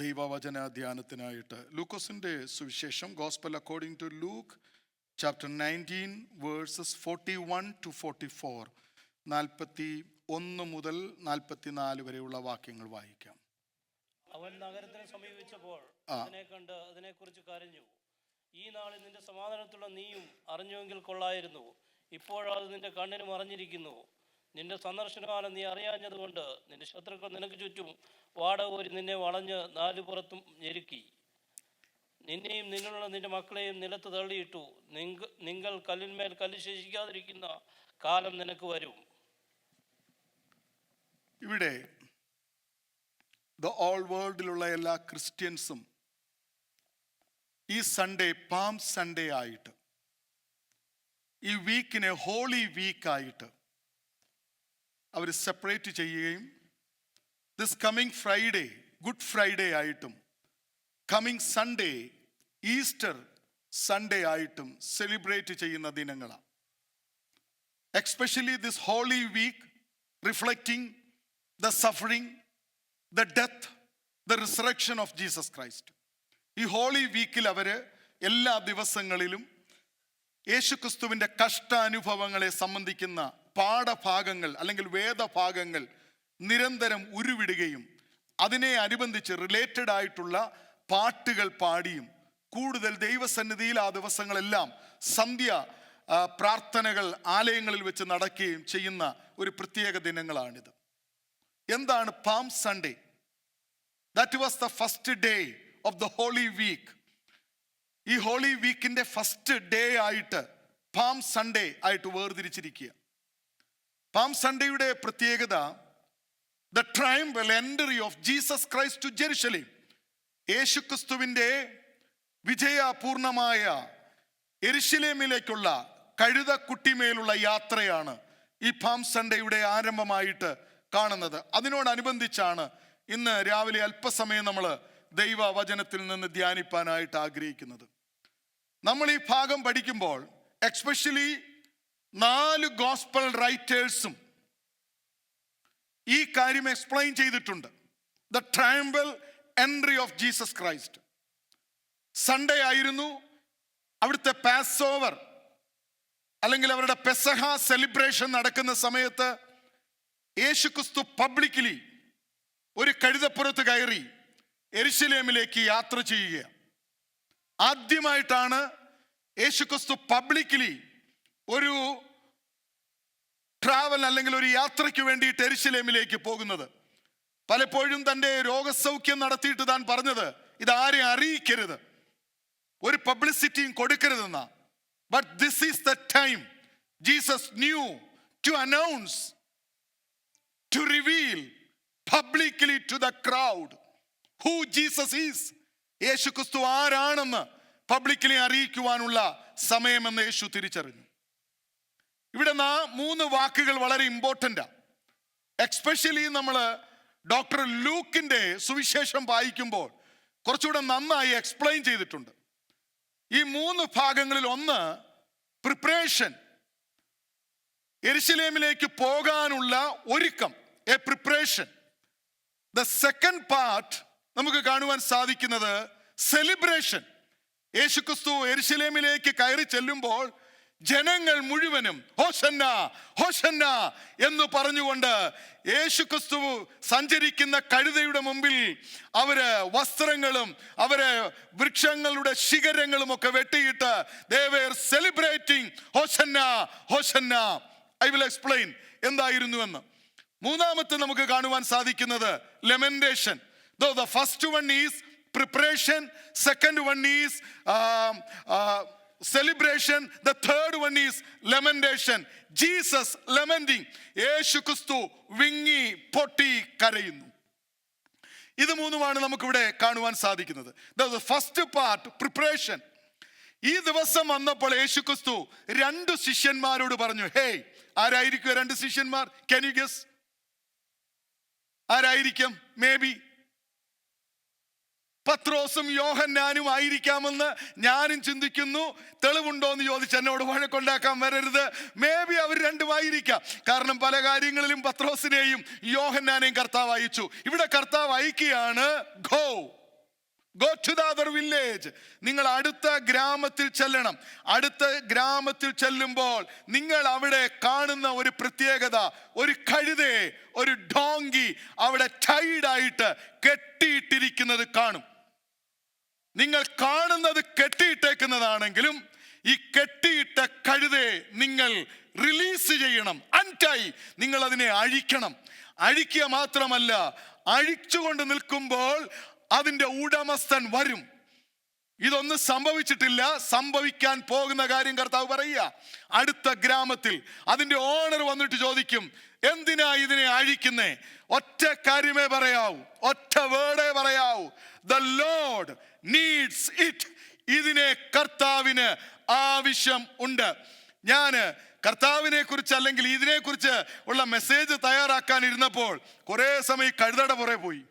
ദൈവവചന ധ്യാനത്തിനായിട്ട് ലൂക്കോസിൻ്റെ സുവിശേഷം, gospel according to Luke chapter 19 verses 41 to 44, 41 മുതൽ 44 വരെയുള്ള വാക്യങ്ങൾ വായിക്കാം. അവൻ നഗരത്തിനെ സമീപിച്ചപ്പോൾ അതിനെ കണ്ട് അതിനെക്കുറിച്ച് കരഞ്ഞു. ഈ നാളിൽ നിന്റെ സമാധാനത്തുള്ള നീയും അറിഞ്ഞുവെങ്കിൽ കൊള്ളായിരുന്നു. ഇപ്പോഴത് നിന്റെ കണ്ണിന് മറഞ്ഞിരിക്കുന്നു. നിന്റെ സന്ദർശനകാലം നീ അറിയാഞ്ഞതുകൊണ്ട് നിന്റെ ശത്രുക്കൾ നിനക്ക് ചുറ്റും വാടകോരി നിന്നെ വളഞ്ഞ് നാലുപുറത്തും ഞെരുക്കി. നിന്നെയും നിന്നുള്ള നിന്റെ മക്കളെയും നിലത്ത് തള്ളിയിട്ടു. നിങ്ങൾ കല്ലിന്മേൽ കല്ല് ശേഷിക്കാതിരിക്കുന്ന കാലം നിനക്ക് വരും. ഇവിടെ ഓൾ വേൾഡിലുള്ള എല്ലാ ക്രിസ്ത്യൻസും ഈ സൺഡേ പാം സൺഡേ ആയിട്ട്, ഈ വീക്കിനെ ഹോളി വീക്കായിട്ട് അവർ സെപ്പറേറ്റ് ചെയ്യുകയും this coming Friday good Friday ആയിട്ടും കമ്മിങ് സൺഡേ ഈസ്റ്റർ സൺഡേ ആയിട്ടും സെലിബ്രേറ്റ് ചെയ്യുന്ന ദിനങ്ങളാണ്. Especially this holy week reflecting the suffering, the death, the resurrection of Jesus Christ. ഈ ഹോളി വീക്കിൽ അവർ എല്ലാ ദിവസങ്ങളിലും യേശുക്രിസ്തുവിൻ്റെ കഷ്ടാനുഭവങ്ങളെ സംബന്ധിക്കുന്ന പാഠഭാഗങ്ങൾ അല്ലെങ്കിൽ വേദഭാഗങ്ങൾ നിരന്തരം ഉരുവിടുകയും അതിനെ അനുബന്ധിച്ച് റിലേറ്റഡ് ആയിട്ടുള്ള പാട്ടുകൾ പാടിയും കൂടുതൽ ദൈവസന്നിധിയിൽ ആ ദിവസങ്ങളെല്ലാം സന്ധ്യ പ്രാർത്ഥനകൾ ആലയങ്ങളിൽ വെച്ച് നടക്കുകയും ചെയ്യുന്ന ഒരു പ്രത്യേക ദിനങ്ങളാണിത്. എന്താണ് palm Sunday? That was the first day of the holy week. ഈ ഹോളി വീക്കിന്റെ ഫസ്റ്റ് ഡേ ആയിട്ട് പാം സൺഡേ ആയിട്ട് വേർതിരിച്ചിരിക്കുക. പാം സൺഡേയുടെ പ്രത്യേകത the triumphal entry of Jesus Christ to Jerusalem. യേശുക്രിസ്തുവിന്റെ വിജയപൂർണമായ യെരുശലേമിലേക്കുള്ള കഴുതക്കുട്ടിമേലുള്ള യാത്രയാണ് ഈ പാം സൺഡേയുടെ ആരംഭമായിട്ട് കാണുന്നത്. അതിനോടനുബന്ധിച്ചാണ് ഇന്ന് രാവിലെ അല്പസമയം നമ്മൾ ദൈവവചനത്തിൽ നിന്ന് ധ്യാനിപ്പാനായിട്ട് ആഗ്രഹിക്കുന്നത്. നമ്മൾ ഈ ഭാഗം പഠിക്കുമ്പോൾ എക്സ്പെഷ്യലി 4 ഗോസ്പൽ റൈറ്റേഴ്സും ഈ കാര്യം എക്സ്പ്ലെയിൻ ചെയ്തിട്ടുണ്ട്. The triumphal entry of Jesus Christ. Sunday ആയിരുന്നു അവിടുത്തെ പാസ് ഓവർ അല്ലെങ്കിൽ അവരുടെ പെസഹ സെലിബ്രേഷൻ നടക്കുന്ന സമയത്ത് യേശുക്രിസ്തു പബ്ലിക്കലി ഒരു കഴുതപ്പുറത്ത് കയറി യെരുശലേമിലേക്ക് യാത്ര ചെയ്യുക. ആദ്യമായിട്ടാണ് യേശുക്രിസ്തു പബ്ലിക്കലി ഒരു ട്രാവൽ അല്ലെങ്കിൽ ഒരു യാത്രയ്ക്ക് വേണ്ടിയിട്ട് യെരുശലേമിലേക്ക് പോകുന്നത്. പലപ്പോഴും തൻ്റെ രോഗസൗഖ്യം നടത്തിയിട്ട് താൻ പറഞ്ഞത് ഇതാരെ അറിയിക്കരുത്, ഒരു പബ്ലിസിറ്റിയും കൊടുക്കരുതെന്ന. But this is the time Jesus knew to announce, to reveal publicly to the crowd who Jesus is. യേശുക്രിസ്തു ആരാണെന്ന് പബ്ലിക്കലി അറിയിക്കുവാനുള്ള സമയമെന്ന് യേശു തിരിച്ചറിഞ്ഞു. ഇവിടെ 3 വാക്കുകൾ വളരെ ഇമ്പോർട്ടൻ്റാ. എക്സ്പെഷ്യലി നമ്മൾ ഡോക്ടർ ലൂക്കിൻ്റെ സുവിശേഷം വായിക്കുമ്പോൾ കുറച്ചുകൂടെ നന്നായി എക്സ്പ്ലെയിൻ ചെയ്തിട്ടുണ്ട്. ഈ 3 ഭാഗങ്ങളിൽ ഒന്ന് പ്രിപ്പറേഷൻ, യെരുശലേമിലേക്ക് പോകാനുള്ള ഒരുക്കം, A preparation. The second part നമുക്ക് കാണുവാൻ സാധിക്കുന്നത് സെലിബ്രേഷൻ. യേശുക്രിസ്തു യെരുശലേമിലേക്ക് കയറി ചെല്ലുമ്പോൾ ജനങ്ങൾ മുഴുവനും ഹോശന്ന ഹോശന്ന എന്ന് പറഞ്ഞുകൊണ്ട് യേശുക്രിസ്തു സഞ്ചരിക്കുന്ന കഴുതയുടെ മുമ്പിൽ അവര് വസ്ത്രങ്ങളും അവര് വൃക്ഷങ്ങളുടെ ശിഖരങ്ങളും ഒക്കെ വെട്ടിയിട്ട് they were celebrating ഹോശന്ന ഹോശന്ന. I will explain എന്തായിരുന്നുവെന്ന്. മൂന്നാമത്തെ നമുക്ക് കാണുവാൻ സാധിക്കുന്നത് ലെമന്റേഷൻ. Though the first one is preparation, second one is celebration, the third one is lamentation. Jesus lamenting. യേശുക്രിസ്തു വിങ്ങി പൊട്ടി കരയുന്നു. ഇത് മൂന്നുമാണ് നമുക്കിവിടെ കാണുവാൻ സാധിക്കുന്നത്. The first part, preparation. ഈ ദിവസം വന്നപ്പോൾ യേശുക്രിസ്തു 2 ശിഷ്യന്മാരോട് പറഞ്ഞു. ഹേയ്, ആരായിരിക്കും 2 ശിഷ്യന്മാർ? Can you guess? ആരായിരിക്കും? മേ ബി പത്രോസും യോഹന്നാനും ആയിരിക്കാമെന്ന് ഞാനും ചിന്തിക്കുന്നു. തെളിവുണ്ടോ എന്ന് ചോദിച്ച് എന്നോട് വഴക്കുണ്ടാക്കാൻ വരരുത്. മേ ബി അവർ 2 ആയിരിക്കാം. കാരണം പല കാര്യങ്ങളിലും പത്രോസിനെയും യോഹന്നാനെയും കർത്താവ് അയച്ചു. ഇവിടെ കർത്താവ് അയക്കുകയാണ്. Go Go to the other village. നിങ്ങൾ അടുത്ത ഗ്രാമത്തിൽ ചെല്ലണം. അടുത്ത ഗ്രാമത്തിൽ ചെല്ലുമ്പോൾ നിങ്ങൾ അവിടെ കാണുന്ന ഒരു പ്രത്യേകത, ഒരു കഴുതയെ, ഒരു ഡോങ്കി അവിടെ ടൈഡായിട്ട് കെട്ടിയിട്ടിരിക്കുന്നത് കാണും. നിങ്ങൾ കാണുന്നത് കെട്ടിയിട്ടേക്കുന്നതാണെങ്കിലും ഈ കെട്ടിയിട്ട കഴുതയെ നിങ്ങൾ റിലീസ് ചെയ്യണം. അൺടൈ, നിങ്ങൾ അതിനെ അഴിക്കണം. അഴിക്കുക മാത്രമല്ല, അഴിച്ചുകൊണ്ട് നിൽക്കുമ്പോൾ അതിൻ്റെ ഉടമസ്ഥൻ വരും. ഇതൊന്നും സംഭവിച്ചിട്ടില്ല, സംഭവിക്കാൻ പോകുന്ന കാര്യം കർത്താവ് പറയുക. അടുത്ത ഗ്രാമത്തിൽ അതിൻ്റെ ഓണർ വന്നിട്ട് ചോദിക്കും, എന്തിനാ ഇതിനെ അഴിക്കുന്നേ? ഒറ്റ കാര്യമേ പറയാവൂ, ഒറ്റ വേർഡേ പറയാവൂ, ദ ലോർഡ് നീഡ്സ് ഇറ്റ്. ഇതിനെ കർത്താവിന് ആവശ്യം ഉണ്ട്. ഞാന് കർത്താവിനെ കുറിച്ച് അല്ലെങ്കിൽ ഇതിനെക്കുറിച്ച് ഉള്ള മെസ്സേജ് തയ്യാറാക്കാൻ ഇരുന്നപ്പോൾ കുറേ സമയം കഴുതയുടെ പുറകെ പോയി.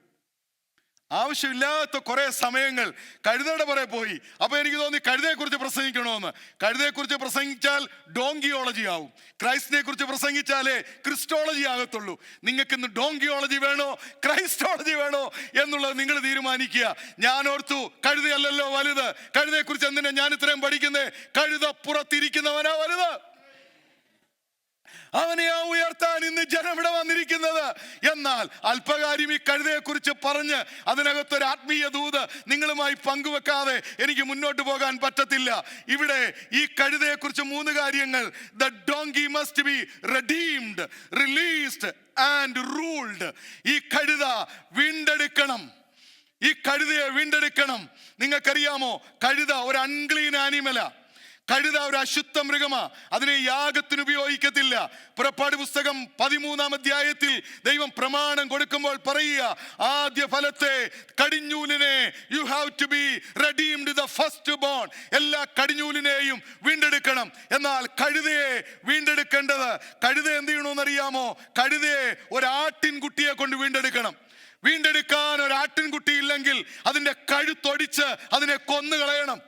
ആവശ്യമില്ലാത്ത കുറെ സമയങ്ങൾ കഴുതയുടെ പുറകെ പോയി. അപ്പൊ എനിക്ക് തോന്നി കഴുതയെക്കുറിച്ച് പ്രസംഗിക്കണമെന്ന്. കഴുതയെക്കുറിച്ച് പ്രസംഗിച്ചാൽ ഡോങ്കിയോളജി ആവും, ക്രൈസ്റ്റിനെ കുറിച്ച് പ്രസംഗിച്ചാലേ ക്രിസ്റ്റോളജി ആകത്തുള്ളൂ. നിങ്ങൾക്ക് ഇന്ന് ഡോങ്കിയോളജി വേണോ ക്രൈസ്റ്റോളജി വേണോ എന്നുള്ളത് നിങ്ങൾ തീരുമാനിക്കുക. ഞാൻ ഓർത്തു, കഴുതയല്ലല്ലോ വലുത്, കഴുതയെക്കുറിച്ച് എന്തിനാ ഞാൻ ഇത്രയും പഠിക്കുന്നത്? കഴുത പുറത്തിരിക്കുന്നവനാ വലുത്. അവനെയാ ഉയർത്താൻ ഇന്ന് ജനം ഇവിടെ വന്നിരിക്കുന്നത്. എന്നാൽ അല്പകാര്യം ഈ കഴുതയെ കുറിച്ച് പറഞ്ഞ് അതിനകത്തൊരു ആത്മീയ ദൂത് നിങ്ങളുമായി പങ്കുവെക്കാതെ എനിക്ക് മുന്നോട്ട് പോകാൻ പറ്റത്തില്ല. ഇവിടെ ഈ കഴുതയെ കുറിച്ച് 3 കാര്യങ്ങൾ. The donkey must be redeemed, released and ruled. ഈ കഴുത വീണ്ടെടുക്കണം. ഈ കഴുതയെ വീണ്ടെടുക്കണം. നിങ്ങൾക്കറിയാമോ, കഴുത ഒരു അൺക്ലീൻ ആനിമലാ. കഴുത ഒരു അശുദ്ധ മൃഗമാ. അതിനെ യാഗത്തിന് ഉപയോഗിക്കത്തില്ല. പുറപ്പാട് പുസ്തകം 13-ാം അധ്യായത്തിൽ ദൈവം പ്രമാണം കൊടുക്കുമ്പോൾ പറയുക, ആദ്യ ഫലത്തെ കടിഞ്ഞൂലിനെ you have to be redeemed the first born. എല്ലാ കടിഞ്ഞൂലിനെയും വീണ്ടെടുക്കണം. എന്നാൽ കഴുതയെ വീണ്ടെടുക്കേണ്ടത്, കഴുത എന്ത് ചെയ്യണമെന്നറിയാമോ? കഴുതയെ ഒരു ആട്ടിൻകുട്ടിയെ കൊണ്ട് വീണ്ടെടുക്കണം. വീണ്ടെടുക്കാൻ ഒരു ആട്ടിൻകുട്ടി ഇല്ലെങ്കിൽ അതിൻ്റെ കഴുത്തൊടിച്ച് അതിനെ കൊന്നുകളയണം.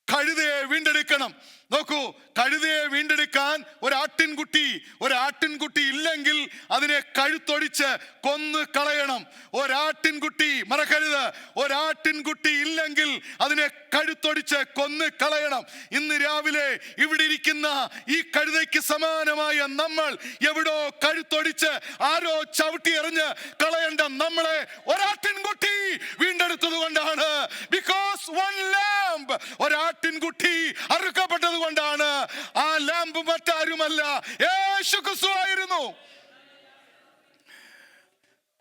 കഴുതയെ വീണ്ടെടുക്കണം. നോക്കൂ, കഴുതയെ വീണ്ടെടുക്കാൻ ഒരു ആട്ടിൻകുട്ടി ഇല്ലെങ്കിൽ അതിനെ കഴുത്തൊടിച്ച് കൊന്നു കളയണം. ഒരാട്ടിൻകുട്ടി, മറക്കരുത്, ഒരാട്ടിൻകുട്ടി ഇല്ലെങ്കിൽ അതിനെ കഴുത്തൊടിച്ച് കൊന്നു കളയണം. ഇന്ന് രാവിലെ ഇവിടെ ഇരിക്കുന്ന ഈ കഴുതയ്ക്ക് സമാനമായ നമ്മൾ എവിടോ കഴുത്തൊടിച്ച് ആരോ ചവിട്ടി എറിഞ്ഞ് കളയേണ്ട നമ്മളെ ഒരാട്ടിൻകുട്ടി വീണ്ടെടുത്തത് കൊണ്ടാണ്. ബിക്കോസ് വൺ ലാംബ്, ഒരാട്ടിൻകുട്ടി അറുക്കപ്പെട്ടത് കൊണ്ടാണ്. ആ ലാമ്പ് മറ്റാരുമല്ല, യേശു ക്രിസ്തു ആയിരുന്നു.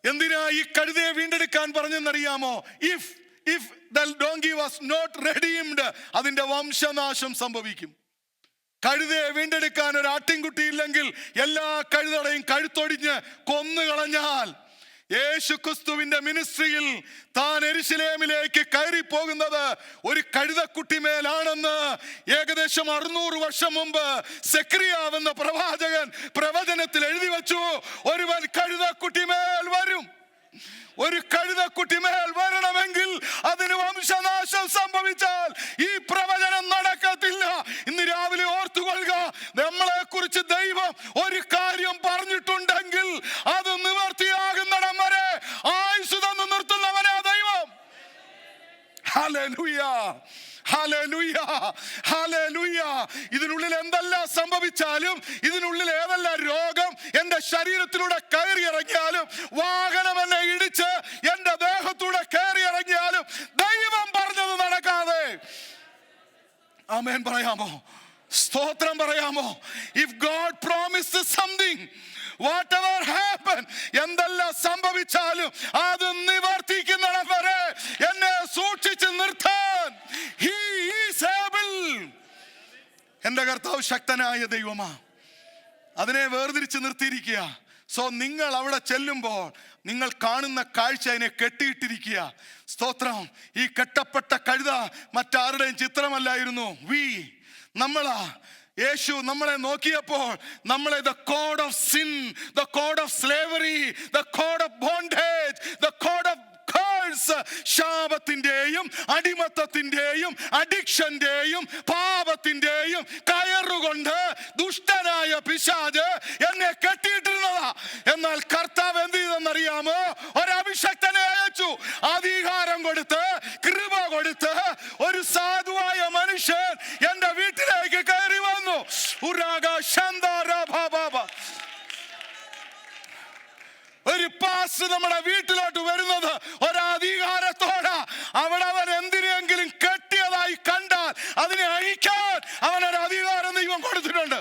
എന്തിനാ ഈ കഴുതയെ വീണ്ടെടുക്കാൻ പറഞ്ഞെന്നറിയാമോ? If the donkey was not redeemed, അതിന്റെ വംശനാശം സംഭവിക്കും. കഴുതയെ വീണ്ടെടുക്കാൻ ഒരു ആട്ടിൻകുട്ടി ഇല്ലെങ്കിൽ എല്ലാ കഴുതകളെയും കഴുത്തൊടിഞ്ഞ് കൊന്നുകളഞ്ഞാൽ, യേശു ക്രിസ്തുവിന്റെ മിനിസ്ട്രിയിൽ താൻ യെരൂശലേമിലേക്ക് കയറി പോകുന്നത് ഒരു കഴുതക്കുട്ടിമേലാണെന്ന് ഏകദേശം 600 വർഷം മുമ്പ് സെക്രിയാവെന്ന പ്രവാചകൻ പ്രവചനത്തിൽ എഴുതി വച്ചു. ഒരുവൻ കഴുതക്കുട്ടിമേൽ വരും. ഒരു കഴുതക്കുട്ടിമേൽ വരണമെങ്കിൽ അതിന് വംശനാശം സംഭവിച്ചാൽ ഈ പ്രവചനം നടക്കത്തില്ല. ഇന്ന് രാവിലെ ഓർത്തുകൊള്ളുക, നമ്മളെ കുറിച്ച് ദൈവം ഒരു കാര്യം പറഞ്ഞിട്ടുണ്ടെങ്കിൽ അത് നിവർത്തിയാകുന്നിടം വരെ ആയുസ്സ് തന്നു നിർത്തുന്നവനാ ദൈവം. Hallelujah, hallelujah, hallelujah. ഇതിനുള്ളിൽ എന്തെല്ലാം സംഭവിച്ചാലും, ഇതിനുള്ളിൽ ഏതെല്ലാം രോഗം എൻ്റെ ശരീരത്തിലൂടെ കയറി ഇറങ്ങിയാലും, വാഹനം എന്നെ ഇടിച്ച് എൻ്റെ ദേഹത്തൂടെ കയറി ഇറങ്ങിയാലും ദൈവം പറഞ്ഞത് നടക്കാതെ, ആമേൻ പറയാമോ? സ്തോത്രം പറയാമോ? If God promise something, whatever happen, എന്തെല്ലാം സംഭവിച്ചാലും അത് നിവർത്തിക്കുന്നിടം വരെ എന്നെ സൂക്ഷിച്ച് നിർത്താൻ he is able. എൻ്റെ കർത്താവ് ശക്തനായ ദൈവമാ. അതിനെ വേർതിരിച്ച് നിർത്തിയിരിക്കുക. സോ നിങ്ങൾ അവിടെ ചെല്ലുമ്പോൾ നിങ്ങൾ കാണുന്ന കാഴ്ച അതിനെ കെട്ടിയിട്ടിരിക്കുക. സ്തോത്രം. ഈ കെട്ടപ്പെട്ട കഴുത മറ്റാരുടെയും ചിത്രമല്ലായിരുന്നു. നമ്മളാ. യേശു നമ്മളെ നോക്കിയപ്പോൾ നമ്മളെ the code of sin, the code of slavery, the code of bondage, the code of curse, ശാപത്തിന്റെയും അടിമത്തത്തിന്റെയും അഡിക്ഷന്റെയും പാപത്തിന്റെയും കയറുകൊണ്ട് ദുഷ്ടനായ പിശാച് എന്നെ കെട്ടിയിട്ടിരുന്നതാ. എന്നാൽ കർത്താവ് എന്ത് ചെയ്തെന്നറിയാമോ? ഒരഭിഷക്തനെ അയച്ചു. വെച്ചു. അധികാരം കൊടുത്ത്, കൃപ കൊടുത്ത് ഒരു സാധുവായ മനുഷ്യൻ എന്റെ വീട്ടിലേക്ക് കയറി വന്നു. ഒരു പാസ് നമ്മുടെ വീട്ടിലോട്ട് വരുന്നത് ഒരധികാരത്തോടെ. അവിടെ അവൻ എന്തിനെങ്കിലും കെട്ടിയതായി കണ്ടാൽ അതിനെ അഴിക്കാൻ അവനൊരു അധികാരം ദൈവം കൊടുത്തിട്ടുണ്ട്.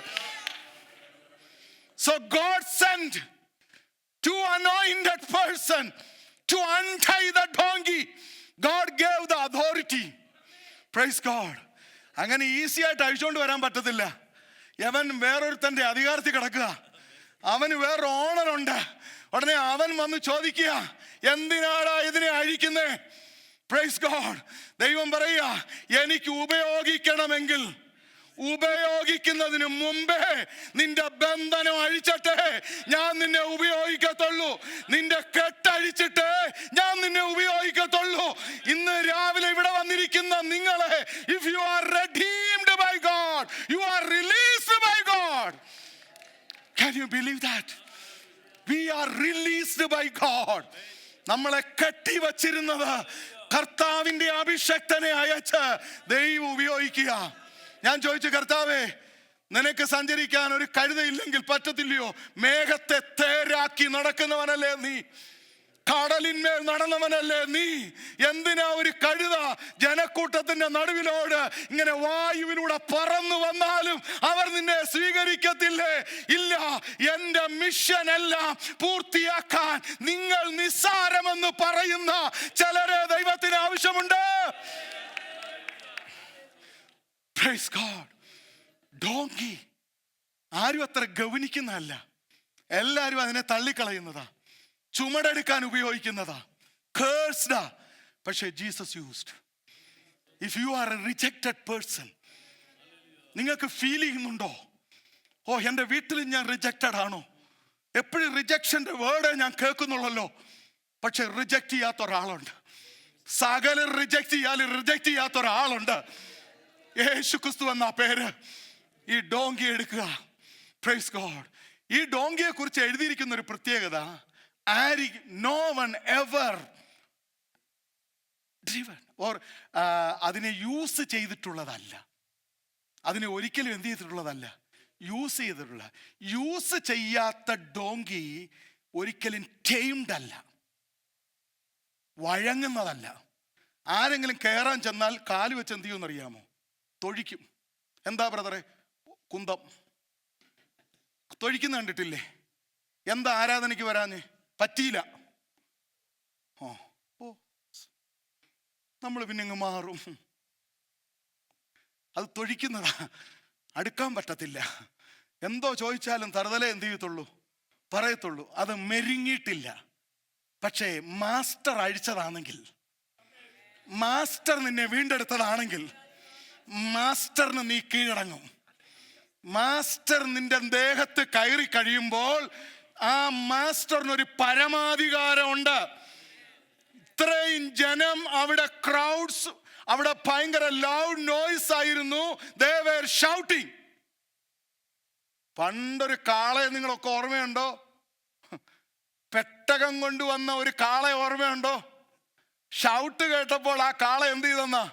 So God sent to anoint that person to untie the donkey. God gave the authority. Praise God. അങ്ങനെ ഈസി ആയിട്ട് അഴിച്ചുകൊണ്ട് വരാൻ പറ്റത്തില്ല. അവൻ വേറൊരുത്തന്റെ അധികാരത്തിൽ കിടക്കുക. അവന് വേറൊരു ഓണറുണ്ട്. ഉടനെ അവൻ വന്ന് ചോദിക്കുക, എന്തിനാടാ ഇതിനെ അഴിക്കുന്നേ? Praise God. ദൈവം പറയുക, എനിക്ക് ഉപയോഗിക്കണമെങ്കിൽ ഉപയോഗിക്കുന്നതിന് മുമ്പേ നിന്റെ ബന്ധനം അഴിച്ചിട്ടേ ഞാൻ നിന്നെ ഉപയോഗിക്കത്തുള്ളൂ. നിന്റെ കെട്ടഴിച്ചിട്ടേ ഞാൻ നിന്നെ ഉപയോഗിക്കത്തുള്ളൂ. ഇന്ന് രാവിലെ ഇവിടെ വന്നിരിക്കുന്ന നിങ്ങളെ, if you are redeemed by God, you are released by God. Can you believe that? We are released by God. നമ്മളെ കെട്ടി വച്ചിരുന്നത് കർത്താവിന്റെ അഭിഷക്തനെ അയച്ച് ദൈവം ഉപയോഗിക്കുക. ഞാൻ ചോദിച്ചു, കർത്താവേ, നിനക്ക് സഞ്ചരിക്കാൻ ഒരു കഴുതയില്ലെങ്കിൽ പറ്റത്തില്ലയോ? മേഘത്തെ തേരാക്കി നടക്കുന്നവനല്ലേ നീ? കടലിന്മേൽ നടന്നവനല്ലേ നീ? എന്തിനാ ഒരു കഴുത ജനക്കൂട്ടത്തിന്റെ നടുവിലോട് ഇങ്ങനെ വായുവിലൂടെ പറന്നു വന്നാലും അവർ നിന്നെ സ്വീകരിക്കത്തില്ലേ? ഇല്ല. എന്റെ മിഷൻ എല്ലാം പൂർത്തിയാക്കാൻ നിങ്ങൾ നിസ്സാരമെന്ന് പറയുന്ന ചിലരെ ദൈവത്തിന് ആവശ്യമുണ്ട്. Praise God. ഡോങ്കി ആരും അത്ര ഗവനിക്കുന്നതല്ല. എല്ലാരും അതിനെ തള്ളിക്കളയുന്നതാ, ചുമടെടുക്കാൻ ഉപയോഗിക്കുന്നതാ, കേഴ്സ്ഡാ. പക്ഷേ Jesus used. If you are A rejected person, നിങ്ങൾക്ക് ഫീൽ ചെയ്യുന്നുണ്ടോ, ഓ എൻ്റെ വീട്ടിൽ ഞാൻ റിജക്റ്റഡ് ആണോ? എപ്പോഴും റിജക്ഷന്റെ വേർഡേ ഞാൻ കേൾക്കുന്നുള്ളല്ലോ. പക്ഷെ റിജക്റ്റ് ചെയ്യാത്ത ഒരാളുണ്ട്. സകലം റിജക്റ്റ് ചെയ്യാലും റിജക്റ്റ് ചെയ്യാത്ത ഒരാളുണ്ട്. യേശു ക്രിസ്തു എന്ന പേര്. ഈ ഡോങ്കി എടുക്കുക. Praise God. ഈ ഡോങ്കിയെ കുറിച്ച് എഴുതിയിരിക്കുന്ന ഒരു പ്രത്യേകത, no one ever driven or അതിനെ യൂസ് ചെയ്തിട്ടുള്ളതല്ല. അതിനെ ഒരിക്കലും എന്ത് ചെയ്തിട്ടുള്ളതല്ല, യൂസ് ചെയ്തിട്ടുള്ള. യൂസ് ചെയ്യാത്ത ഡോങ്കി ഒരിക്കലും ടൈംഡ് അല്ല, വഴങ്ങുന്നതല്ല. ആരെങ്കിലും കയറാൻ ചെന്നാൽ കാല് വെച്ച് എന്ത് ചെയ്യുമെന്ന് അറിയാമോ? തൊഴിക്കും. എന്താ ബ്രദറെ? കുന്തം തൊഴിക്കുന്ന കണ്ടിട്ടില്ലേ? എന്താ ആരാധനയ്ക്ക് വരാഞ്ഞ്? പറ്റിയില്ല. ഓ നമ്മൾ പിന്നെ ഇങ്ങ് മാറും. അത് തൊഴിക്കുന്നതാ, അടുക്കാൻ പറ്റത്തില്ല. എന്തോ ചോദിച്ചാലും തറുതലേ എന്ത് ചെയ്യത്തുള്ളൂ, പറയത്തുള്ളൂ. അത് മെരുങ്ങിയിട്ടില്ല. പക്ഷേ മാസ്റ്റർ അഴിച്ചതാണെങ്കിൽ, മാസ്റ്റർ നിന്നെ വീണ്ടെടുത്തതാണെങ്കിൽ, മാസ്റ്ററിന് നീ കീഴടങ്ങും. മാസ്റ്റർ നിന്റെ ദേഹത്ത് കയറി കഴിയുമ്പോൾ ആ മാസ്റ്ററിനൊരു പരമാധികാരമുണ്ട്. ഇത്രയും ജനം, അവിടെ ക്രൗഡ്സ്, അവിടെ ഭയങ്കര ലൗഡ് നോയ്സ് ആയിരുന്നു. They were shouting. പണ്ടൊരു കാളയെ നിങ്ങളൊക്കെ ഓർമ്മയുണ്ടോ? പെട്ടകം കൊണ്ടുവന്ന ഒരു കാളയെ ഓർമ്മയുണ്ടോ? ഷൗട്ട് കേട്ടപ്പോൾ ആ കാള എന്ത് ചെയ്തെന്നാ?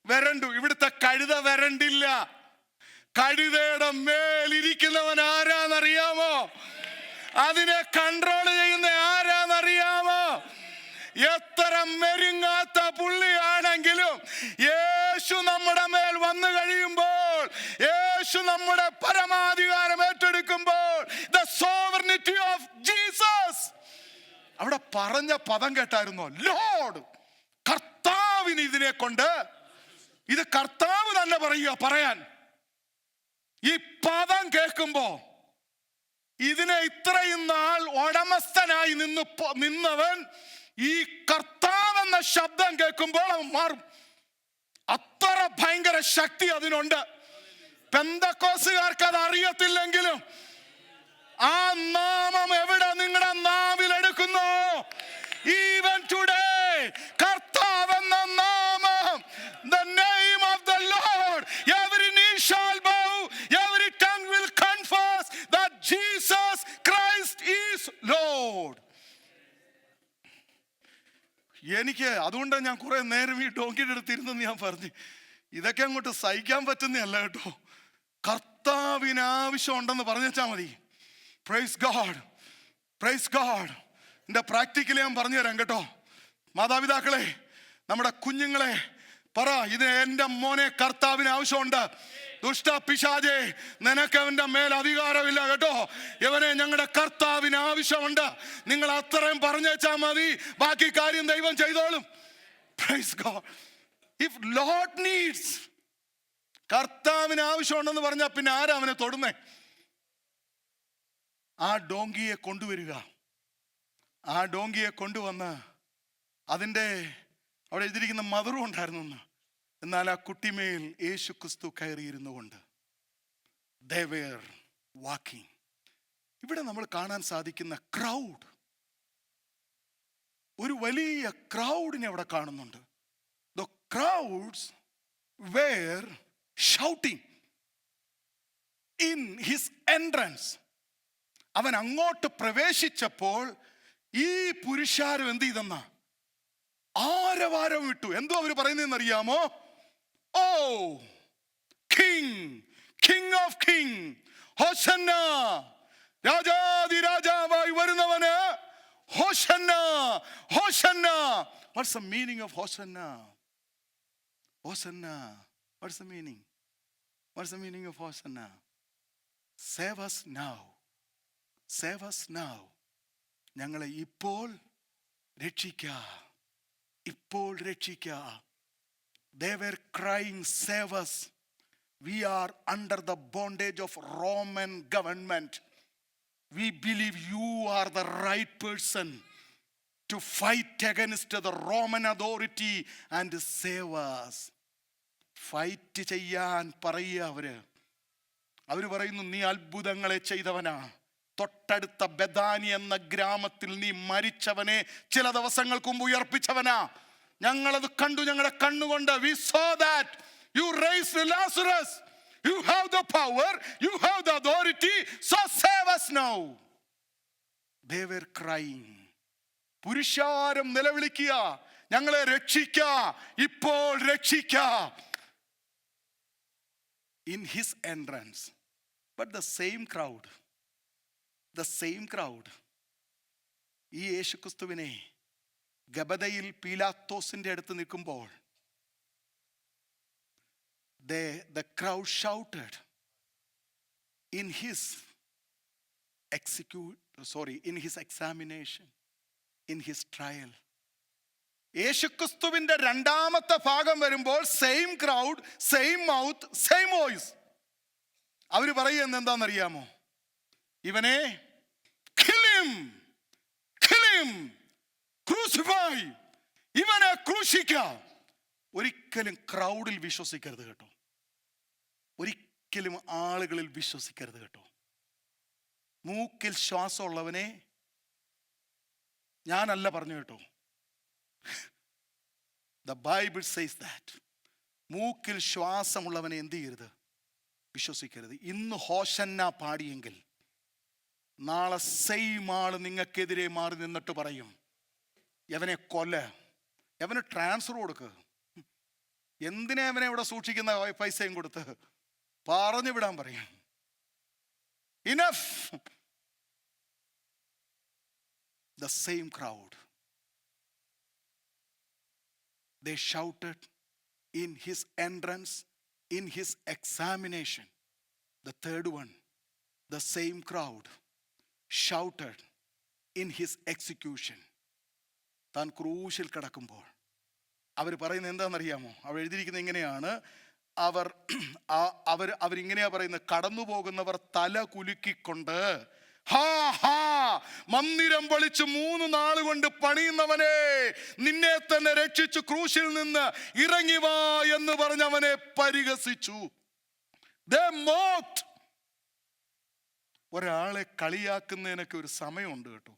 വരണ്ടു. ഇവിടുത്തെ കഴുത വരണ്ടില്ല. കഴുതയുടെ മേലിരിക്കുന്നവൻ ആരാന്നറിയാമോ? അതിനെ കൺട്രോൾ ചെയ്യുന്ന ആരാന്നറിയാമോ? എത്ര മെരുങ്ങാത്ത പുള്ളിയാണെങ്കിലും യേശു നമ്മുടെ മേൽ വന്നു കഴിയുമ്പോൾ, യേശു നമ്മുടെ പരമാധികാരം ഏറ്റെടുക്കുമ്പോൾ, the sovereignty of Jesus. അവിടെ പറഞ്ഞ പദം കേട്ടായിരുന്നോ? ലോർഡ്. കർത്താവിന് ഇതിനെ കൊണ്ട്, ഇത് കർത്താവ് തന്നെ പറയുക. പറയാൻ ഈ പദം കേൾക്കുമ്പോ, ഇതിനെ ഇത്രയും നാൾ ഉടമസ്ഥനായി നിന്നവൻ ഈ കർത്താവ് എന്ന ശബ്ദം കേൾക്കുമ്പോൾ അവൻ മാറും. അത്ര ഭയങ്കര ശക്തി അതിനുണ്ട്. പെന്തക്കോസുകാർക്ക് അത് അറിയത്തില്ലെങ്കിലും ആ നാമം എവിടെ നിങ്ങളുടെ നാവിലെടുക്കുന്നു, ഈവൻ ടുഡേ, കർത്താവ് എന്ന നാമം, the name of the Lord, every knee shall bow, every tongue will confess that Jesus Christ is Lord. എനിക്ക് അതുകൊണ്ടാണ് ഞാൻ കുറെ നേരം ഈ ഡോങ്കിയുടെ അടുത്തിരുന്നെന്ന് ഞാൻ പറഞ്ഞു. ഇതൊക്കെ അങ്ങോട്ട് സഹിക്കാൻ പറ്റുന്നതല്ല കേട്ടോ. കർത്താവിന് ആവശ്യം ഉണ്ടെന്ന് പറഞ്ഞാൽ മതി. Praise God, praise God. എൻ്റെ പ്രാക്ടിക്കലി ഞാൻ പറഞ്ഞു തരാം കേട്ടോ. മാതാപിതാക്കളെ, നമ്മുടെ കുഞ്ഞുങ്ങളെ പറ, ഇത് എൻ്റെ മോനെ കർത്താവിന് ആവശ്യമുണ്ട്. ദുഷ്ട പിശാചേ, നിനക്ക് അവൻ്റെ മേൽ അധികാരമില്ല കേട്ടോ. ഇവനെ ഞങ്ങളുടെ കർത്താവിന് ആവശ്യമുണ്ട്. നിങ്ങൾ അത്രയും പറഞ്ഞേച്ചാൽ മതി, ബാക്കി കാര്യം ദൈവം ചെയ്തോളും. Praise God. If Lord needs, കർത്താവിന് ആവശ്യമുണ്ടെന്ന് പറഞ്ഞാൽ പിന്നെ ആരാ അവനെ തൊടുന്നേ? ആ ഡോങ്കിയെ കൊണ്ടുവരിക. ആ ഡോങ്കിയെ കൊണ്ടുവന്ന് അതിൻ്റെ അവിടെ എഴുതിയിരിക്കുന്ന മധുരം ഉണ്ടായിരുന്നു. എന്നാൽ ആ കുട്ടിമേൽ യേശു ക്രിസ്തു കയറിയിരുന്നു കൊണ്ട് they were walking. ഇവിടെ നമ്മൾ കാണാൻ സാധിക്കുന്ന ക്രൗഡ്, ഒരു വലിയ ക്രൗഡിനെ അവിടെ കാണുന്നുണ്ട്. The crowds were shouting in his entrance. അവൻ അങ്ങോട്ട് പ്രവേശിച്ചപ്പോൾ ഈ പുരുഷാരം എന്ത് ചെയ്തെന്ന ആരവാരം വിട്ടു. എന്തോ അവര് പറയുന്നതെന്ന് അറിയാമോ? O king, king of king, ഹോശന്ന, രാജാതി രാജാവായി വരുന്നവന് ഹോശന്ന, ഹോശന്ന. വാട്ട്സ് ദ മീനിങ് ഓഫ് ഹോശന്ന? ഹോശന്ന, what's the meaning? What's the meaning of ഹോശന്ന? Save us now, save us now. ഞങ്ങളെ ഇപ്പോൾ രക്ഷിക്ക, ഇപ്പോൾ രക്ഷിക്ക. They were crying, save us. We are under the bondage of Roman government. We believe you are the right person to fight against the Roman authority and save us. Fight ചെയ്യാൻ പറയുക. അവര് പറയുന്നു, നീ അത്ഭുതങ്ങളെ ചെയ്തവനാ. തൊട്ടടുത്ത ബെഥാനി എന്ന ഗ്രാമത്തിൽ നീ മരിച്ചവനെ ചില ദിവസങ്ങൾക്ക് മുമ്പ് ഉയർപ്പിച്ചവനാ. ഞങ്ങളത് കണ്ടു, ഞങ്ങളുടെ കണ്ണുകൊണ്ട്. We saw that you raised Lazarus. You have the power, you have the authority, so save us now. They were crying. പുരുഷാരം നിലവിളിക്കുക, ഞങ്ങളെ രക്ഷിക്ക, ഇപ്പോൾ രക്ഷിക്ക. In his entrance. But the same crowd, ഈ യേശുക്രിസ്തുവിനെ ഗബദയിൽ പീലാത്തോസിന്റെ അടുത്ത് നിൽക്കുമ്പോൾ the crowd shouted in his examination, in his trial. യേശുക്രിസ്തുവിന്റെ രണ്ടാമത്തെ ഭാഗം വരുമ്പോൾ same crowd, same mouth, same voice. അവര് പറയുന്നത് എന്താണെന്നറിയാമോ? ഇവനെ kill him, crucify, ഇവനെ ക്രൂശിക്കാം. ഒരിക്കലും ക്രൗഡിൽ വിശ്വസിക്കരുത് കേട്ടോ. ഒരിക്കലും ആളുകളിൽ വിശ്വസിക്കരുത് കേട്ടോ. മൂക്കിൽ ശ്വാസമുള്ളവനെ ഞാനല്ല പറഞ്ഞു കേട്ടോ. The Bible says that. മൂക്കിൽ ശ്വാസമുള്ളവനെ എന്ത് ചെയ്യരുത്? വിശ്വസിക്കരുത്. ഇന്ന് ഹോശന്ന പാടിയെങ്കിൽ നാളെ സെയിം ആള് നിങ്ങൾക്കെതിരെ മാറി നിന്നിട്ട് പറയും, എവനെ കൊല്ല, എവന് ട്രാൻസ്ഫർ കൊടുക്ക്. എന്തിനാ അവനെ ഇവിടെ സൂക്ഷിക്കുന്ന പൈസയും കൊടുത്ത് പറഞ്ഞു വിടാൻ പറയും. Enough. The same crowd, they shouted in his entrance, in his examination. The third one, the same crowd shouted in his execution. താൻ ക്രൂശിൽ കിടക്കുമ്പോൾ അവർ പറയുന്നത് എന്താണെന്നറിയാമോ? അവർ എഴുതിയിരിക്കുന്നത് ഇങ്ങനെയാണ്. അവരിങ്ങനെയാ പറയുന്നത്, കടന്നു പോകുന്നവർ തല കുലുക്കിക്കൊണ്ട്, ഹാ ഹാ, മന്ദിരം പൊളിച്ച് 3 നാൾ കൊണ്ട് പണിയുന്നവനെ, നിന്നെ തന്നെ രക്ഷിച്ചു ക്രൂശിൽ നിന്ന് ഇറങ്ങി വാ എന്ന് പറഞ്ഞവനെ പരിഹസിച്ചു. They mocked. ഒരാളെ കളിയാക്കുന്നതിനൊക്കെ ഒരു സമയമുണ്ട് കേട്ടോ.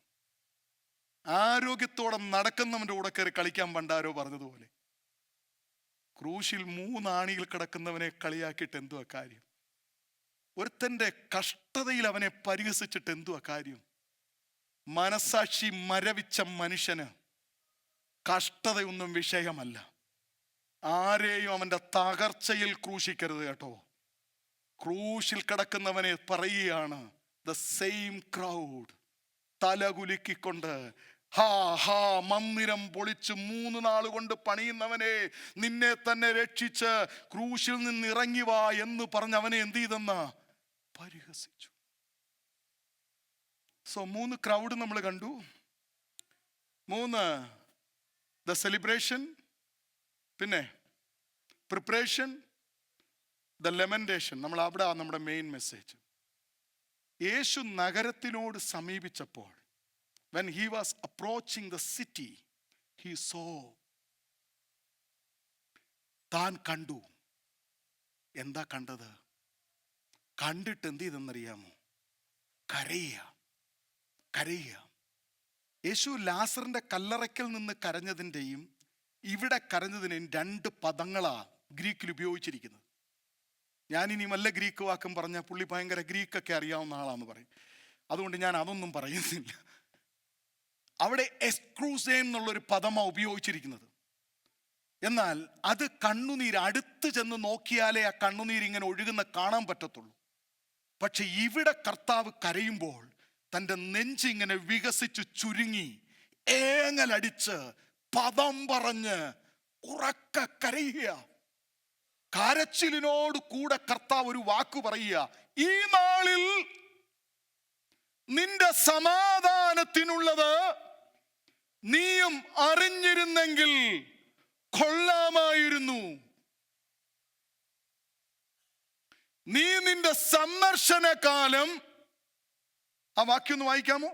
ആരോഗ്യത്തോടെ നടക്കുന്നവന്റെ കൂടെ കയറി കളിക്കാൻ പണ്ടാരോ പറഞ്ഞതുപോലെ, ക്രൂശിൽ 3 ആണികൾ കിടക്കുന്നവനെ കളിയാക്കിയിട്ട് എന്തുവാ കാര്യം? ഒരുത്തന്റെ കഷ്ടതയിൽ അവനെ പരിഹസിച്ചിട്ട് എന്തുവാ കാര്യം? മനസാക്ഷി മരവിച്ച മനുഷ്യന് കഷ്ടതയൊന്നും വിഷയമല്ല. ആരെയും അവൻ്റെ തകർച്ചയിൽ ക്രൂശിക്കരുത് കേട്ടോ. ക്രൂശിൽ കിടക്കുന്നവനെ പറയുകയാണ്, ദ സെയിം ക്രൗഡ് തലകുലുക്കിക്കൊണ്ട്, ഹാ ഹാ മന്ദിരം പൊളിച്ച് 3 നാൾ കൊണ്ട് പണിയുന്നവനെ, നിന്നെ തന്നെ രക്ഷിച്ച് ക്രൂശിൽ നിന്ന് ഇറങ്ങി വാ എന്ന് പറഞ്ഞ് അവനെ എന്ത് ചെയ്തെന്ന് പരിഹസിച്ചു. സോ 3 ക്രൗഡ് നമ്മൾ കണ്ടു. 3 ദ സെലിബ്രേഷൻ, പിന്നെ പ്രിപ്പറേഷൻ, ദ ലെമൻറ്റേഷൻ. നമ്മൾ അവിടെ നമ്മുടെ മെയിൻ മെസ്സേജ്. യേശു നഗരത്തിനോട് സമീപിച്ചപ്പോൾ, when he was approaching the city, he saw, താൻ കണ്ടു. എന്താ കണ്ടത്? കണ്ടിട്ട് എന്ത് ചെയ്തെന്നറിയാമോ? കരയുക. യേശു ലാസറിന്റെ കല്ലറയ്ക്കൽ നിന്ന് കരഞ്ഞതിൻ്റെയും ഇവിടെ കരഞ്ഞതിനെയും 2 പദങ്ങളാ ഗ്രീക്കിൽ ഉപയോഗിച്ചിരിക്കുന്നത്. ഞാനിനി വല്ല ഗ്രീക്ക് വാക്കും പറഞ്ഞാൽ പുള്ളി ഭയങ്കര ഗ്രീക്കൊക്കെ അറിയാവുന്ന ആളാന്ന് പറയും. അതുകൊണ്ട് ഞാൻ അതൊന്നും പറയുന്നില്ല. അവിടെ എക്സ്ക്രൂസേൻ എന്നുള്ളൊരു പദമാണ് ഉപയോഗിച്ചിരിക്കുന്നത്. എന്നാൽ അത് കണ്ണുനീര്, അടുത്ത് ചെന്ന് നോക്കിയാലേ ആ കണ്ണുനീര് ഇങ്ങനെ ഒഴുകുന്ന കാണാൻ പറ്റത്തുള്ളൂ. പക്ഷെ ഇവിടെ കർത്താവ് കരയുമ്പോൾ തൻ്റെ നെഞ്ച് ഇങ്ങനെ വികസിച്ച് ചുരുങ്ങി ഏങ്ങലടിച്ച് പദം പറഞ്ഞ് ഉറക്ക കരയുക. കരച്ചിലിനോട് കൂടെ കർത്താവ് ഒരു വാക്ക് പറയുക, ഈ നാളിൽ നിന്റെ സമാധാനത്തിനുള്ളത് നീയും അറിഞ്ഞിരുന്നെങ്കിൽ കൊള്ളാമായിരുന്നു. നീ നിന്റെ സന്ദർശന കാലം, ആ വാക്യം ഒന്ന് വായിക്കാമോ?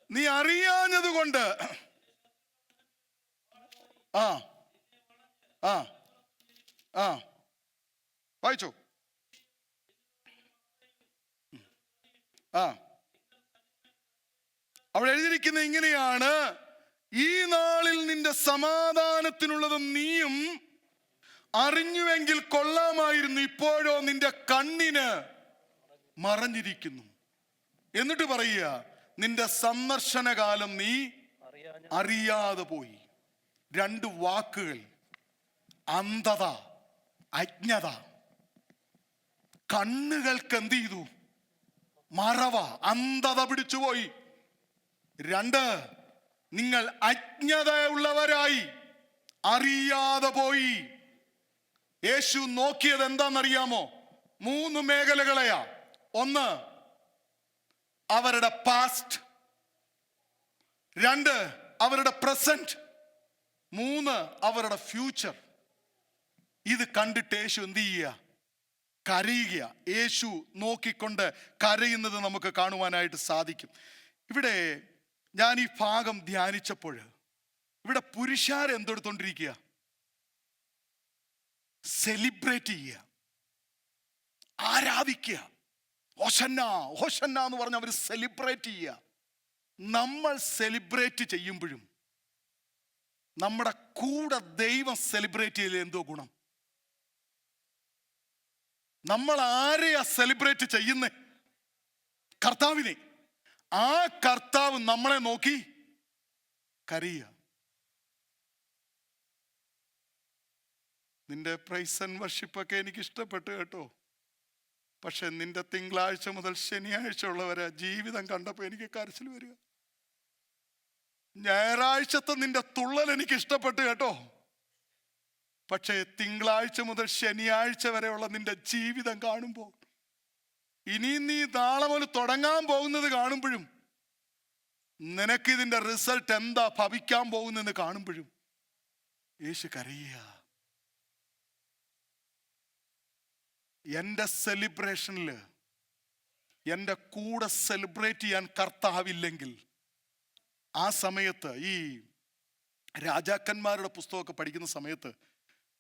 നീ അറിയാഞ്ഞത് കൊണ്ട് വായിച്ചോ. അവിടെ എഴുതിയിരിക്കുന്നത് ഇങ്ങനെയാണ്, ഈ നാളിൽ നിന്റെ സമാധാനത്തിനുള്ളത് നീയും അറിഞ്ഞുവെങ്കിൽ കൊള്ളാമായിരുന്നു, ഇപ്പോഴോ നിന്റെ കണ്ണിന് മറഞ്ഞിരിക്കുന്നു. എന്നിട്ട് പറയുക, നിന്റെ സന്ദർശനകാലം നീ അറിയാതെ പോയി. 2 വാക്കുകൾ, അന്ധത, അജ്ഞത. കണ്ണുകൾക്ക് എന്ത് ചെയ്തു? മറവ, അന്ധത പിടിച്ചുപോയി. 2, നിങ്ങൾ അജ്ഞതയുള്ളവരായി അറിയാതെ പോയി. യേശു നോക്കിയത് എന്താണെന്നറിയാമോ? 3 മേഖലകളെയാ. 1, അവരുടെ പാസ്റ്റ്. 2, അവരുടെ പ്രസന്റ്. 3, അവരുടെ ഫ്യൂച്ചർ. ഇത് കണ്ടിട്ട് യേശു എന്ത് ചെയ്യുക? കരയുക. യേശു നോക്കിക്കൊണ്ട് കരയുന്നത് നമുക്ക് കാണുവാനായിട്ട് സാധിക്കും. ഇവിടെ ഞാൻ ഈ ഭാഗം ധ്യാനിച്ചപ്പോൾ ഇവിടെ പുരുഷാരെ എന്തെടുത്തോണ്ടിരിക്കുക? സെലിബ്രേറ്റ് ചെയ്യുക, ആരാധിക്കുക. ഹോശന്ന ഹോശന്ന എന്ന് പറഞ്ഞ് അവർ സെലിബ്രേറ്റ് ചെയ്യുക. നമ്മൾ സെലിബ്രേറ്റ് ചെയ്യുമ്പോഴും നമ്മുടെ കൂടെ ദൈവം സെലിബ്രേറ്റ് ചെയ്യൽ എന്തോ ഗുണം? നമ്മൾ ആരെയാ സെലിബ്രേറ്റ് ചെയ്യുന്നേ? കർത്താവിനെ. ആ കർത്താവ് നമ്മളെ നോക്കി കരയുക. നിന്റെ പ്രൈസ് ആൻഡ് വർഷിപ്പ് ഒക്കെ എനിക്ക് ഇഷ്ടപ്പെട്ടു കേട്ടോ. പക്ഷെ നിന്റെ തിങ്കളാഴ്ച മുതൽ ശനിയാഴ്ച ഉള്ളവരെ ജീവിതം കണ്ടപ്പോൾ എനിക്ക് കരച്ചിൽ വരിക. ഞായറാഴ്ചത്തെ നിന്റെ തുള്ളൽ എനിക്ക് ഇഷ്ടപ്പെട്ടു കേട്ടോ. പക്ഷേ തിങ്കളാഴ്ച മുതൽ ശനിയാഴ്ച വരെയുള്ള നിന്റെ ജീവിതം കാണുമ്പോൾ, ഇനി നീ നാളെ മുതൽ തുടങ്ങാൻ പോകുന്നത് കാണുമ്പോഴും, നിനക്കിതിന്റെ റിസൾട്ട് എന്താ ഭവിക്കാൻ പോകുന്നെന്ന് കാണുമ്പോഴും യേശു കരയുക. എൻ്റെ സെലിബ്രേഷനിൽ എൻ്റെ കൂടെ സെലിബ്രേറ്റ് ചെയ്യാൻ കർത്താവില്ലെങ്കിൽ, ആ സമയത്ത് ഈ രാജാക്കന്മാരുടെ പുസ്തകമൊക്കെ പഠിക്കുന്ന സമയത്ത്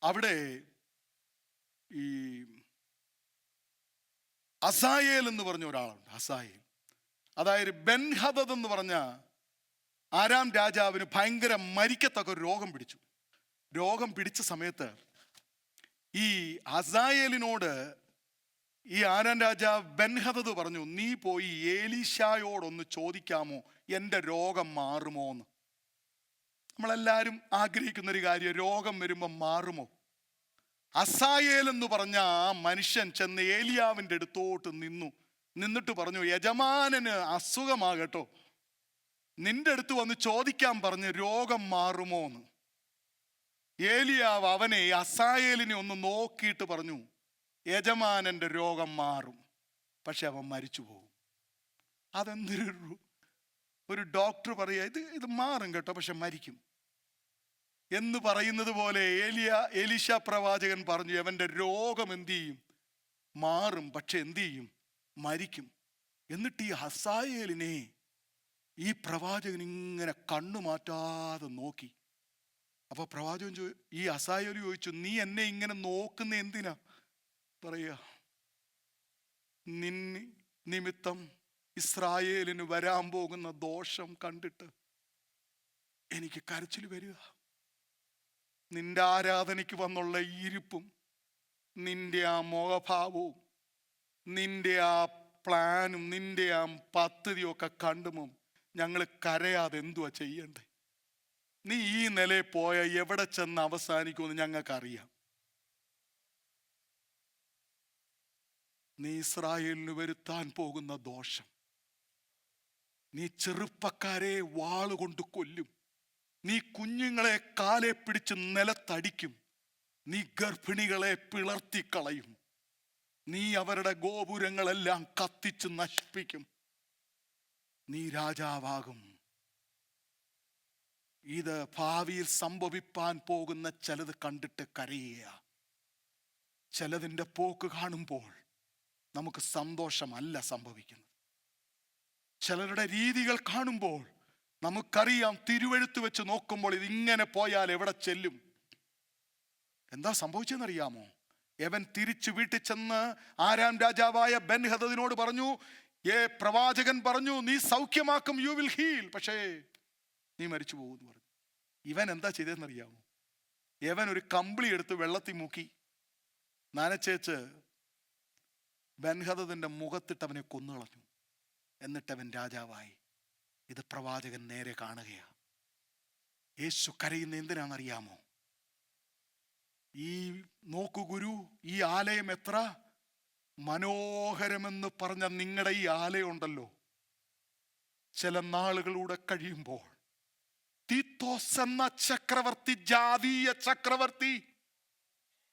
അവിടെ ഈ അസായേൽ എന്ന് പറഞ്ഞ ഒരാളുണ്ട്. അസായേൽ, അതായത് ബെൻഹദദ് എന്ന് പറഞ്ഞ ആരാം രാജാവിന് ഭയങ്കര മരിക്കത്തക്ക ഒരു രോഗം പിടിച്ചു. രോഗം പിടിച്ച സമയത്ത് ഈ അസായേലിനോട് ഈ ആരാം രാജാവ് ബെൻഹദദ് പറഞ്ഞു, നീ പോയി ഏലീശായോടൊന്ന് ചോദിക്കാമോ എൻ്റെ രോഗം മാറുമോ എന്ന്. നമ്മളെല്ലാവരും ആഗ്രഹിക്കുന്ന ഒരു കാര്യം, രോഗം വരുമ്പോൾ മാറുമോ? അസായേൽ എന്ന് പറഞ്ഞ ആ മനുഷ്യൻ ചെന്ന് ഏലിയാവിൻ്റെ അടുത്തോട്ട് നിന്നിട്ട് പറഞ്ഞു, യജമാനന് അസുഖമാകട്ടോ, നിന്റെ അടുത്ത് വന്ന് ചോദിക്കാൻ പറഞ്ഞ് രോഗം മാറുമോ എന്ന്. ഏലിയാവ് അവനെ, അസായേലിനെ ഒന്ന് നോക്കിയിട്ട് പറഞ്ഞു, യജമാനന്റെ രോഗം മാറും, പക്ഷെ അവൻ മരിച്ചു പോകും. അതെന്തൊരു ഒരു ഡോക്ടർ പറയുക, ഇത് മാറും കേട്ടോ, പക്ഷെ മരിക്കും എന്ന് പറയുന്നത് പോലെ എലീശ പ്രവാചകൻ പറഞ്ഞു, അവന്റെ രോഗം എന്ത് ചെയ്യും? മാറും, പക്ഷെ എന്ത് ചെയ്യും? മരിക്കും. എന്നിട്ട് ഈ ഹസായേലിനെ ഈ പ്രവാചകൻ ഇങ്ങനെ കണ്ണു മാറ്റാതെ നോക്കി. അപ്പൊ പ്രവാചകൻ ഈ ഹസായേൽ ചോദിച്ചു, നീ എന്നെ ഇങ്ങനെ നോക്കുന്ന എന്തിനാ? പറയാ, നിമിത്തം ഇസ്രായേലിന് വരാൻ പോകുന്ന ദോഷം കണ്ടിട്ട് എനിക്ക് കരച്ചിൽ വരിക. നിന്റെ ആരാധനയ്ക്ക് വന്നുള്ള ഇരിപ്പും നിന്റെ ആ മുഖഭാവവും നിന്റെ ആ പ്ലാനും നിന്റെ ആ പദ്ധതിയും ഒക്കെ കണ്ടുമോ ഞങ്ങൾ കരയാതെ എന്തുവാ ചെയ്യണ്ടേ? നീ ഈ നിലയിൽ പോയ എവിടെ ചെന്ന് അവസാനിക്കുമെന്ന് ഞങ്ങൾക്കറിയാം. നീ ഇസ്രായേലിന് വരുത്താൻ പോകുന്ന ദോഷം, നീ ചെറുപ്പക്കാരെ വാളുകൊണ്ട് കൊല്ലും, നീ കുഞ്ഞുങ്ങളെ കാലെ പിടിച്ച് നിലത്തടിക്കും, നീ ഗർഭിണികളെ പിളർത്തിക്കളയും, നീ അവരുടെ ഗോപുരങ്ങളെല്ലാം കത്തിച്ച് നശിപ്പിക്കും, നീ രാജാവാകും. ഇത് ഭാവിയിൽ സംഭവിപ്പാൻ പോകുന്ന ചിലത് കണ്ടിട്ട് കരയുക. ചിലതിൻ്റെ പോക്ക് കാണുമ്പോൾ നമുക്ക് സന്തോഷമല്ല സംഭവിക്കുന്നത്. ചിലരുടെ രീതികൾ കാണുമ്പോൾ നമുക്കറിയാം, തിരുവെഴുത്ത് വെച്ച് നോക്കുമ്പോൾ ഇതിങ്ങനെ പോയാൽ എവിടെ ചെല്ലും. എന്താ സംഭവിച്ചെന്നറിയാമോ? യവൻ തിരിച്ചു വീട്ടിൽ ചെന്ന് ആരാം രാജാവായ ബെൻഹദദിനോട് പറഞ്ഞു, പ്രവാചകൻ പറഞ്ഞു, നീ സൗഖ്യമാക്കും, യു വിൽ ഹീൽ, പക്ഷേ നീ മരിച്ചു പോകുമെന്ന് പറഞ്ഞു. ഇവൻ എന്താ ചെയ്തതെന്നറിയാമോ? യവൻ ഒരു കമ്പിളി എടുത്ത് വെള്ളത്തിൽ മുക്കി നനച്ചേച്ച് ബെൻഹദദിന്റെ മുഖത്തിട്ട് അവനെ കൊന്നുകളഞ്ഞു. എന്നിട്ടവൻ രാജാവായി. ഇത് പ്രവാചകൻ നേരെ കാണുകയാ. യേശു കരയുന്ന എന്തിനാണെന്നറിയാമോ? ഈ നോക്കൂ ഗുരു, ഈ ആലയം എത്ര മനോഹരമെന്ന് പറഞ്ഞ നിങ്ങളുടെ ഈ ആലയം ഉണ്ടല്ലോ, ചില നാളുകളൂടെ കഴിയുമ്പോൾ തീത്തോസ് എന്ന ചക്രവർത്തി, ജാതീയ ചക്രവർത്തി,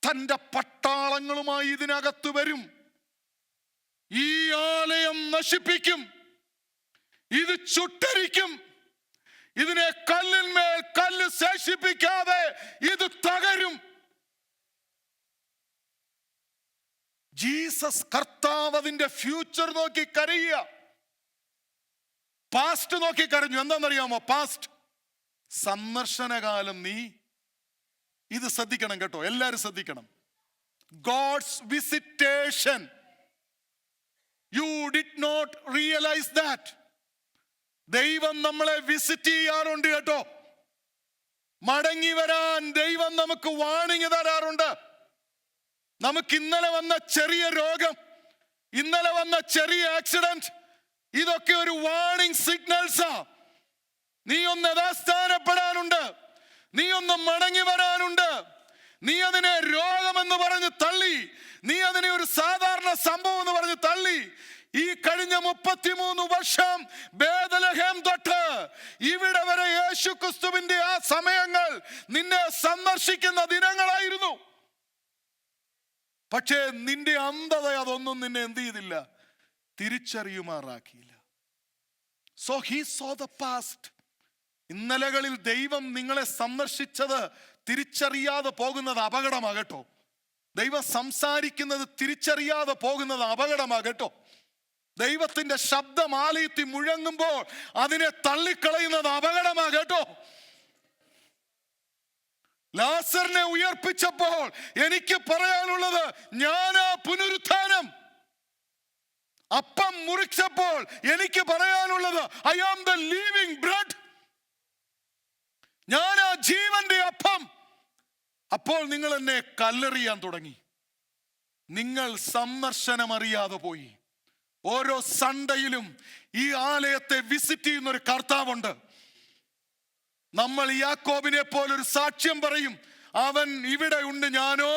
തന്റെ പട്ടാളങ്ങളുമായി ഇതിനകത്ത് വരും, ഈ ആലയം നശിപ്പിക്കും, ഇത് ചുട്ടരിക്കും, ഇതിനെ കല്ലിന്മേൽ കല്ല് ശേഷിപ്പിക്കാതെ ഇത് തകരും. ജീസസ് കർത്താവ് അതിന്റെ ഫ്യൂച്ചർ നോക്കി കരയുക. പാസ്റ്റ് നോക്കി കരഞ്ഞു. എന്താണെന്നറിയാമോ? പാസ്റ്റ് സന്ദർശനകാലം. നീ ഇത് ശ്രദ്ധിക്കണം കേട്ടോ, എല്ലാരും ശ്രദ്ധിക്കണം. God's visitation. You did not realise that. ദൈവം നമ്മളെ വിസിറ്റ് ചെയ്യാറുണ്ട് കേട്ടോ. മടങ്ങി വരാൻ ദൈവം നമുക്ക് വാണിംഗ് തരാറുണ്ട്. നമുക്ക് ഇന്നലെ വന്ന ചെറിയ രോഗം, ഇന്നലെ വന്ന ചെറിയ ആക്സിഡന്റ്, ഇതൊക്കെ ഒരു വാണിംഗ് സിഗ്നൽസാ. നീ ഒന്ന് യഥാസ്ഥാനപ്പെടാനുണ്ട്, നീ ഒന്ന് മടങ്ങി വരാനുണ്ട്. നീ അതിനെ രോഗമെന്ന് പറഞ്ഞ് തള്ളി, നീ അതിനെ ഒരു സാധാരണ സംഭവം എന്ന് പറഞ്ഞ് തള്ളി. ഈ കഴിഞ്ഞ 33 വർഷം ബേത്ലഹേം തൊട്ട് ഇവിടെ വരെ യേശു ക്രിസ്തുവിന്റെ ആ സമയങ്ങൾ നിന്നെ സന്ദർശിക്കുന്ന ദിനങ്ങളായിരുന്നു. പക്ഷേ നിന്റെ അന്ധത അതൊന്നും നിന്നെ എന്ത് ചെയ്തില്ല, തിരിച്ചറിയുമാറാക്കിയില്ല. So he saw the past. ഇന്നലകളിൽ ദൈവം നിങ്ങളെ സന്ദർശിച്ചത് തിരിച്ചറിയാതെ പോകുന്നത് അപകടമാകട്ടോ. ദൈവം സംസാരിക്കുന്നത് തിരിച്ചറിയാതെ പോകുന്നത് അപകടമാകട്ടോ. ദൈവത്തിന്റെ ശബ്ദം ആലയത്തിൽ മുഴങ്ങുമ്പോൾ അതിനെ തള്ളിക്കളയുന്നത് അപകടമാകട്ടോ. ലാസറിനെ ഉയർപ്പിച്ചപ്പോൾ എനിക്ക് പറയാനുള്ളത്, ഞാനാ പുനരുത്ഥാനം. അപ്പം മുറിച്ചപ്പോൾ എനിക്ക് പറയാനുള്ളത്, I am the living bread. ഞാനാ ജീവന്റെ അപ്പം. അപ്പോൾ നിങ്ങൾ എന്നെ കല്ലെറിയാൻ തുടങ്ങി. നിങ്ങൾ സന്ദർശനം അറിയാതെ പോയി. ഓരോ സൺഡേയിലും ഈ ആലയത്തെ വിസിറ്റ് ചെയ്യുന്ന ഒരു കർത്താവുണ്ട്. നമ്മൾ യാക്കോബിനെ പോലൊരു സാക്ഷ്യം പറയും, അവൻ ഇവിടെ ഉണ്ട്, ഞാനോ.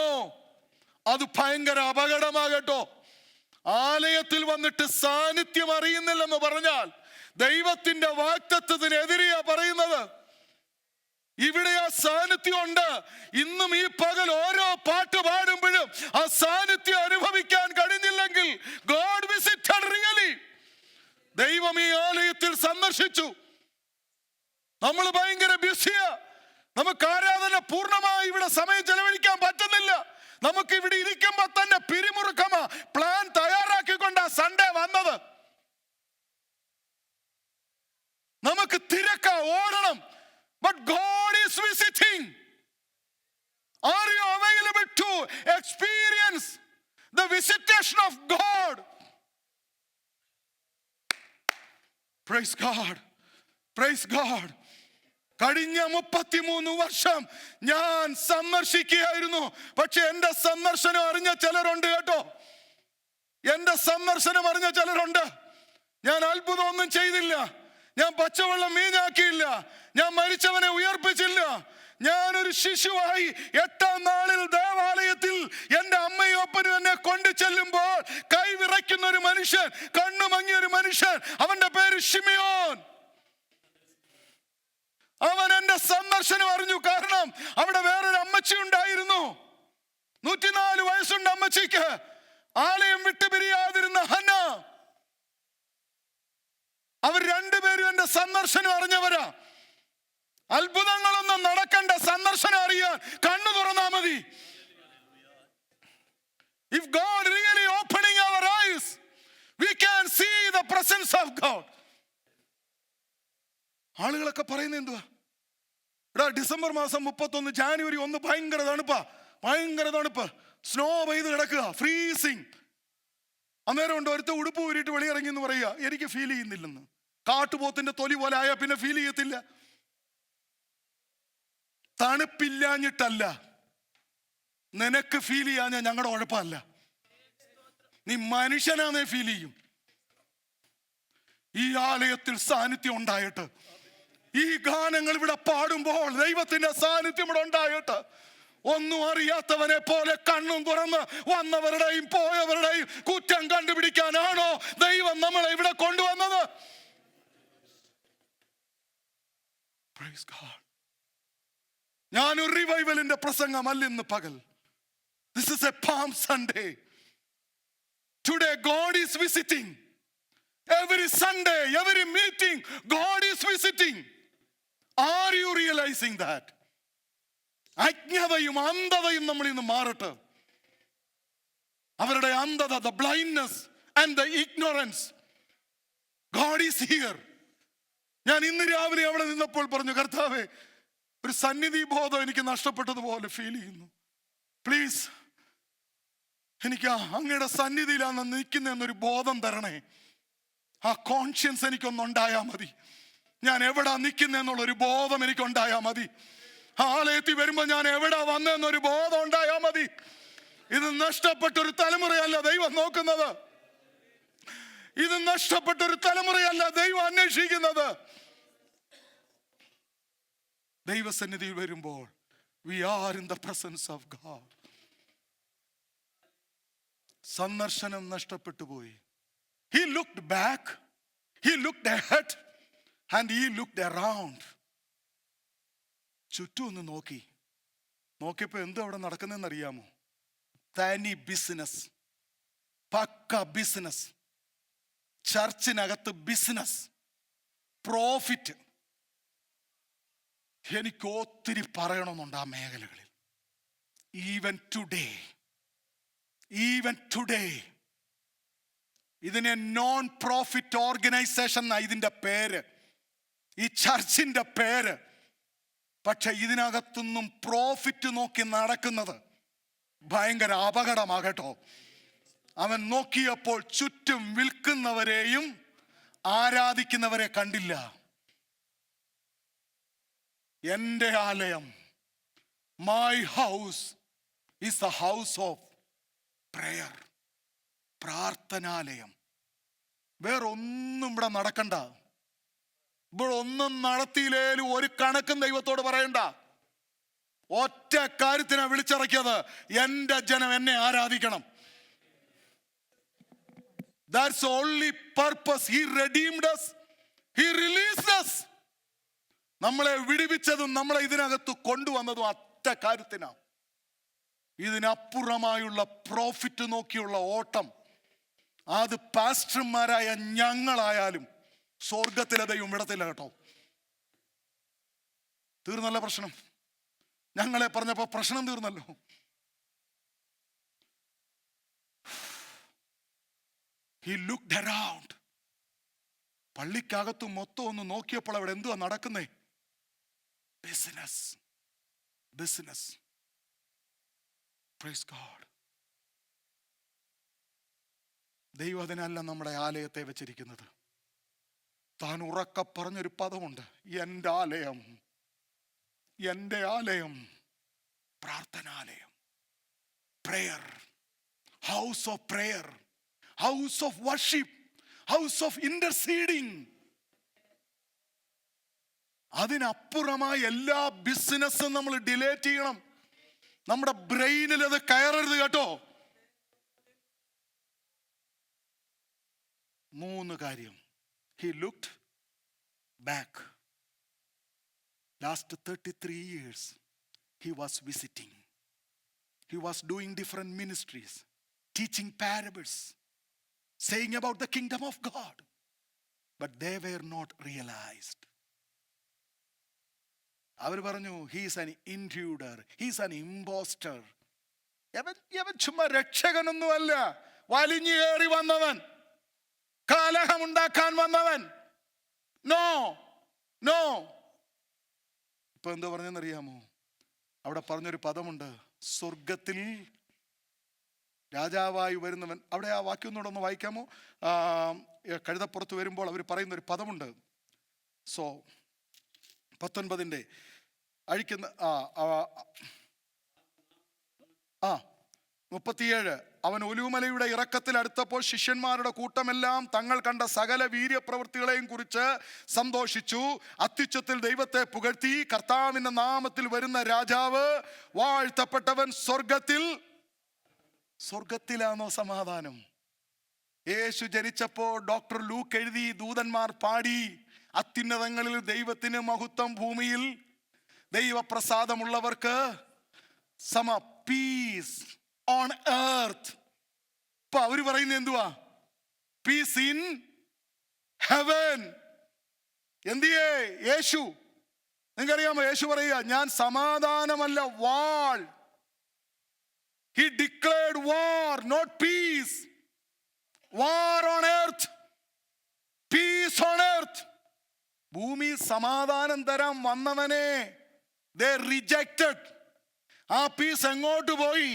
അത് ഭയങ്കര അപകടമാകട്ടോ. ആലയത്തിൽ വന്നിട്ട് സാന്നിധ്യം അറിയുന്നില്ലെന്ന് പറഞ്ഞാൽ ദൈവത്തിന്റെ വാഗ്ദത്തത്തിനെതിരെയാ പറയുന്നത്. ഇവിടെ ആ സാന്നിധ്യം ഉണ്ട്. ഇന്നും ഈ പകൽ ഓരോ പാട്ട് പാടുമ്പോഴും ആ സാന്നിധ്യം അനുഭവിക്കാൻ കഴിഞ്ഞില്ലെങ്കിൽ, ഗോഡ് വിസിറ്റഡ് റിയലി. ദൈവം ഈ ആലയത്തിൽ സന്ദർശിച്ചു. നമ്മൾ ഭയങ്കര ബിസിയാ. നമുക്ക് ആരാധന പൂർണ്ണമായി ഇവിടെ സമയം ചെലവഴിക്കാൻ പറ്റുന്നില്ല. നമുക്ക് ഇവിടെ ഇരിക്കുമ്പോ തന്നെ പിരിമുറുക്കമാ. പ്ലാൻ തയ്യാറാക്കിക്കൊണ്ടാ സൺഡേ വന്നത്. നമുക്ക് തിരക്ക, ഓടണം. But God is visiting. Are you available to experience the visitation of God? Praise God. Praise God. കഴിഞ്ഞ 33 വർഷം ഞാൻ സന്ദർശിക്കുകയായിരുന്നു. പക്ഷെ എന്റെ സന്ദർശനം അറിഞ്ഞ ചിലരുണ്ട് കേട്ടോ. എന്റെ സന്ദർശനം അറിഞ്ഞ ചിലരുണ്ട്. ഞാൻ അത്ഭുതമൊന്നും ചെയ്തില്ല, ഞാൻ പച്ചവെള്ളം വീഞ്ഞാക്കിയില്ല, ഞാൻ മരിച്ചവനെ ഉയർപ്പിച്ചില്ല. ഞാനൊരു ശിശുവായി 8-ാം നാളിൽ ദേവാലയത്തിൽ എൻ്റെ അമ്മയും അപ്പനും എന്നെ കൊണ്ടു ചെല്ലുമ്പോൾ കൈവിറയ്ക്കുന്ന ഒരു മനുഷ്യൻ, കണ്ണുമങ്ങിയ ഒരു മനുഷ്യൻ, അവന്റെ പേര് ഷിമിയോൻ. അവൻ എന്റെ സന്ദർശനം അറിഞ്ഞു. കാരണം അവിടെ വേറൊരു അമ്മച്ചി ഉണ്ടായിരുന്നു. 104 വയസ്സുണ്ട് അമ്മച്ചിക്ക്. ആലയം വിട്ടുപിരിയാതിരുന്ന ഹന്ന. അവർ രണ്ടുപേരും എന്റെ സന്ദർശനം അറിഞ്ഞവരാ. അത്ഭുതങ്ങളൊന്നും നടക്കണ്ട, സന്ദർശനം അറിയാൻ കണ്ണു തുറന്നാ മതി. If God really opening our eyes, we can see the presence of God. ആളുകളൊക്കെ പറയുന്നത് എന്തുവാ? എടാ, ഡിസംബർ മാസം 31, ജാനുവരി 1 ഭയങ്കര തണുപ്പാ, ഭയങ്കര തണുപ്പ്, സ്നോ പെയ്ത് കിടക്കുക, ഫ്രീസിങ്. അന്നേരം ഉണ്ട് ഒരുത്ത ഉടുപ്പ് ഊരിയിട്ട് വെളിയിറങ്ങി എന്ന് പറയുക, എനിക്ക് ഫീൽ ചെയ്യുന്നില്ലെന്ന്. കാട്ടുപോത്തിന്റെ തൊലി പോലെ ആയാൽ പിന്നെ ഫീൽ ചെയ്യത്തില്ല. തണുപ്പില്ലാഞ്ഞിട്ടല്ല, നിനക്ക് ഫീൽ ചെയ്യാഞ്ഞ ഞങ്ങളുടെ ഉഴപ്പല്ല. നീ മനുഷ്യനാന്നേ ഫീൽ ചെയ്യും. ഈ ആലയത്തിൽ സാന്നിധ്യം ഉണ്ടായിട്ട്, ഈ ഗാനങ്ങൾ ഇവിടെ പാടുമ്പോൾ ദൈവത്തിന്റെ സാന്നിധ്യം ഇവിടെ ഉണ്ടായിട്ട്, ഒന്നും അറിയാത്തവനെ പോലെ കണ്ണും തുറന്ന് വന്നവരുടെയും പോയവരുടെയും കുറ്റം കണ്ടുപിടിക്കാനാണോ ദൈവം നമ്മളെ ഇവിടെ കൊണ്ടുവന്നത്? Praise God. ഞാനൊരു റിവൈവലിന്റെ പ്രസംഗമല്ല ഇന്ന് പകൽ. This is a Palm Sunday. Today God is visiting. Every Sunday, every meeting, God is visiting. Are you realizing that? അജ്ഞതയും അന്ധതയും നമ്മൾ ഇന്ന് മാറട്ടെ. അവരുടെ അന്ധത, the blindness and the ignorance. God is here. ഞാൻ ഇന്ന് രാവിലെ അവിടെ നിന്നപ്പോൾ പറഞ്ഞു, കർത്താവേ, ഒരു സന്നിധി ബോധം എനിക്ക് നഷ്ടപ്പെട്ടതുപോലെ ഫീൽ ചെയ്യുന്നു. പ്ലീസ്, എനിക്ക് അങ്ങയുടെ സന്നിധിയിലാണ് നിൽക്കുന്ന എന്നൊരു ബോധം തരണേ. ആ കോൺഷ്യൻസ് എനിക്കൊന്നുണ്ടായാൽ മതി. ഞാൻ എവിടാ നിൽക്കുന്ന എന്നുള്ളൊരു ബോധം എനിക്കുണ്ടായാൽ മതി. ആലയത്തിൽ വരുമ്പോൾ ഞാൻ എവിടാ വന്നെന്നൊരു ബോധം ഉണ്ടായാൽ മതി. ഇത് നഷ്ടപ്പെട്ടൊരു തലമുറയല്ല ദൈവം നോക്കുന്നത്. ഇത് നഷ്ടപ്പെട്ടൊരു തലമുറയല്ല ദൈവം അന്വേഷിക്കുന്നത്. ദൈവസന്നിധിയിൽ വരുമ്പോൾ we are in the presence of God. സന്ദർശനം നഷ്ടപ്പെട്ടു പോയി. He looked back, he looked ahead and he looked around. ചുറ്റും ഒന്ന് നോക്കിയപ്പോ എന്തോ അവിടെ നടക്കുന്നതെന്ന് അറിയാമോ? തനി ബിസിനസ്, പക്ക ബിസിനസ്. ചർച്ചിനകത്ത് ബിസിനസ്, പ്രോഫിറ്റ്. എനിക്ക് ഒത്തിരി പറയണമെന്നുണ്ട് ആ മേഖലകളിൽ. ഈവൻ ടുഡേ ഇതിനെ നോൺ പ്രോഫിറ്റ് ഓർഗനൈസേഷൻ എന്നാ ഇതിന്റെ പേര്, ഈ ചർച്ചിന്റെ പേര്. പക്ഷെ ഇതിനകത്തൊന്നും പ്രോഫിറ്റ് നോക്കി നടക്കുന്നത് ഭയങ്കര അപകടമാകട്ടോ. അവൻ നോക്കിയപ്പോൾ ചുറ്റും വിൽക്കുന്നവരെയും ആരാധിക്കുന്നവരെ കണ്ടില്ല. എൻ്റെ ആലയം, my house is the house of prayer, പ്രാർത്ഥനാലയം. വേറൊന്നും ഇവിടെ നടക്കണ്ട. ഇപ്പോൾ ഒന്നും നടത്തിയില്ലേലും ഒരു കണക്കും ദൈവത്തോട് പറയണ്ട. ഒറ്റ കാര്യത്തിനാ വിളിച്ചിറക്കിയത്, എൻ്റെ ജനം എന്നെ ആരാധിക്കണം. That's the only purpose. He redeemed us. He released us. നമ്മളെ വിടുവിച്ചതും നമ്മളെ ഇതിനകത്ത് കൊണ്ടുവന്നതും ഒറ്റ കാര്യത്തിനാ. ഇതിനപ്പുറമായുള്ള പ്രോഫിറ്റ് നോക്കിയുള്ള ഓട്ടം അത് പാസ്റ്റർമാരായ ഞങ്ങളായാലും സ്വർഗത്തിലെ ദൈവം വിടത്തില്ല കേട്ടോ. തീർന്നല്ല പ്രശ്നം. ഞങ്ങളെ പറഞ്ഞപ്പോ പ്രശ്നം തീർന്നല്ലോ. He looked around. പള്ളിക്കകത്ത് മൊത്തം ഒന്ന് നോക്കിയപ്പോൾ അവിടെ എന്തുവാ നടക്കുന്നേ? ബിസിനസ്. Praise God. ദൈവം അതിനല്ല നമ്മുടെ ആലയത്തെ വെച്ചിരിക്കുന്നത്. താൻ ഉറക്ക പറഞ്ഞൊരു പദമുണ്ട്, എൻ്റെ ആലയം പ്രാർത്ഥനാലയം. Prayer, house of prayer, house of worship, house of interceding. അതിനപ്പുറമായി എല്ലാ ബിസിനസ്സും നമ്മൾ ഡിലേറ്റ് ചെയ്യണം. നമ്മുടെ ബ്രെയിനിൽ അത് കയറരുത് കേട്ടോ. 3 കാര്യം. He looked back. Last 33 years he was visiting. He was doing different ministries, teaching parables, saying about the kingdom of God, but they were not realized. അവർ പറഞ്ഞു, he's an intruder, he's an imposter. അവൻ ചുമ്മാ രക്ഷകനൊന്നുമല്ല, വലിഞ്ഞു കയറി വന്നവൻ, കലഹമുണ്ടാക്കാൻ വന്നവൻ. No. ഇപ്പൊ എന്തോ പറഞ്ഞെന്നറിയാമോ? അവിടെ പറഞ്ഞൊരു പദമുണ്ട്, സ്വർഗത്തിൽ രാജാവായി വരുന്നവൻ. അവിടെ ആ വാക്യം ഒന്നുകൂടെ ഒന്ന് വായിക്കാമോ? കഴുതപ്പുറത്ത് വരുമ്പോൾ അവർ പറയുന്നൊരു പദമുണ്ട്. 19 അഴിക്കുന്ന 37. അവൻ ഒലിവുമലയുടെ ഇറക്കത്തിൽ അടുത്തപ്പോൾ ശിഷ്യന്മാരുടെ കൂട്ടമെല്ലാം തങ്ങൾ കണ്ട സകല വീര്യപ്രവൃത്തികളെയും കുറിച്ച് സന്തോഷിച്ചു. അത്യുച്ചത്തിൽ ദൈവത്തെ പുകഴ്ത്തി. കർത്താവിന്റെ നാമത്തിൽ വരുന്ന രാജാവ് വാഴ്ത്തപ്പെട്ടവൻ. സ്വർഗത്തിലാണോ സമാധാനം? യേശു ജനിച്ചപ്പോൾ ഡോക്ടർ ലൂക്ക് എഴുതി, ദൂതന്മാർ പാടി, അത്യുന്നതങ്ങളിൽ ദൈവത്തിന് മഹത്വം, ഭൂമിയിൽ ദൈവപ്രസാദമുള്ളവർക്ക് പീസ് ഓൺ എർത്ത്. ഇപ്പൊ അവര് പറയുന്നത് എന്തുവാ? Peace in heaven. എന്തിയേ യേശു? നിങ്ങൾക്കറിയാമോ? യേശു പറയുക, ഞാൻ സമാധാനമല്ല, വാൾ. He declared war, not peace. War on earth, peace on earth. ഭൂമി സമാധാനം തരാൻ വന്നവനെ they rejected. ആ പീസ് എങ്ങോട്ട് പോയി?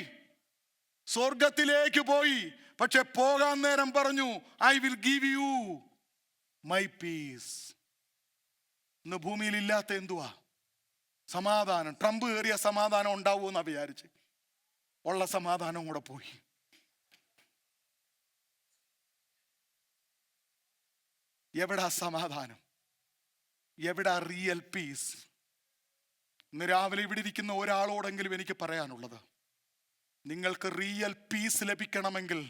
സ്വർഗത്തിലേക്ക് പോയി. പക്ഷെ പോകാൻ നേരം പറഞ്ഞു, I will give you my piece. ഇന്ന് ഭൂമിയിൽ ഇല്ലാത്ത എന്തുവാ? സമാധാനം. ട്രംപ് കയറിയ സമാധാനം ഉണ്ടാവുമെന്നാ വിചാരിച്ച്. ഉള്ള സമാധാനം കൂടെ പോയി. എവിടാ സമാധാനം? എവിടാ റിയൽ പീസ്? ഇന്ന് രാവിലെ ഇവിടെ ഇരിക്കുന്ന ഒരാളോടെങ്കിലും എനിക്ക് പറയാനുള്ളത്, നിങ്ങൾക്ക് റിയൽ പീസ് ലഭിക്കണമെങ്കിൽ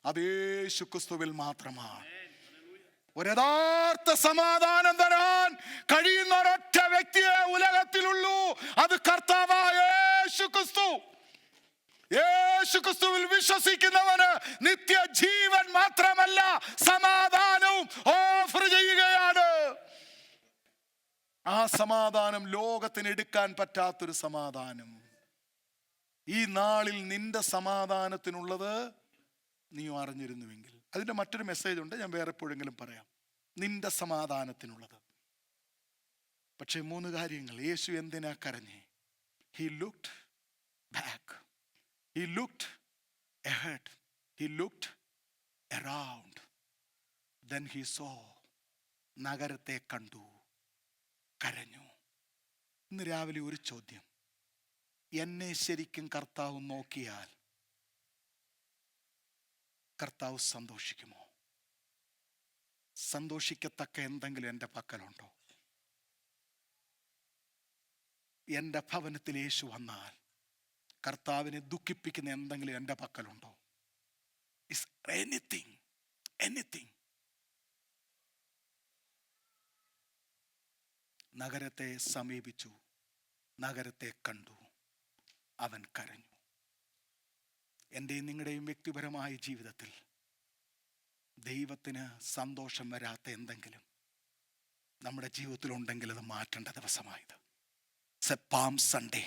അത് യേശുക്രിസ്തുവിൽ മാത്രമാണ്. ഒരു യഥാർത്ഥ സമാധാനം തരാൻ കഴിയുന്ന ഒരൊറ്റ വ്യക്തിയെ ഉലകത്തിലുള്ളൂ, അത് കർത്താവായ യേശുക്രിസ്തു. യേശുക്രിസ്തുവിൽ വിശ്വസിക്കുന്നവന് നിത്യജീവൻ മാത്രമല്ല, സമാധാനവും ഓഫർ ചെയ്യുകയാണ്. ആ സമാധാനം ലോകത്തിന് എടുക്കാൻ പറ്റാത്തൊരു സമാധാനം. ഈ നാളിൽ നിന്റെ സമാധാനത്തിനുള്ളത് നീ അറിഞ്ഞിരുന്നുവെങ്കിൽ. അതിന്റെ മറ്റൊരു മെസ്സേജ് ഉണ്ട്, ഞാൻ വേറെ എപ്പോഴെങ്കിലും പറയാം. നിന്റെ സമാധാനത്തിനുള്ളത്. പക്ഷെ 3 കാര്യങ്ങൾ. യേശു എന്തിനാ കരഞ്ഞേ? He looked back. He looked ahead. He looked around. Then he saw. നഗരത്തെ കണ്ടു, കരഞ്ഞു. ഇന്ന് രാവിലെ ഒരു ചോദ്യം. എന്നെ ശരിക്കും കർത്താവ് നോക്കിയാൽ കർത്താവ് സന്തോഷിക്കുമോ? സന്തോഷിക്കത്തക്ക എന്തെങ്കിലും എൻ്റെ പക്കലുണ്ടോ? എൻ്റെ ഭവനത്തിൽ യേശു വന്നാൽ കർത്താവിനെ ദുഃഖിപ്പിക്കുന്ന എന്തെങ്കിലും എൻ്റെ പക്കലുണ്ടോ? Is anything. നഗരത്തെ സമീപിച്ചു, നഗരത്തെ കണ്ടു, അവൻ കരഞ്ഞു. എൻ്റെയും നിങ്ങളുടെയും വ്യക്തിപരമായ ജീവിതത്തിൽ ദൈവത്തിന് സന്തോഷം വരാത്ത എന്തെങ്കിലും നമ്മുടെ ജീവിതത്തിലുണ്ടെങ്കിൽ അത് മാറ്റേണ്ട ദിവസമായത്. It's a Palm Sunday.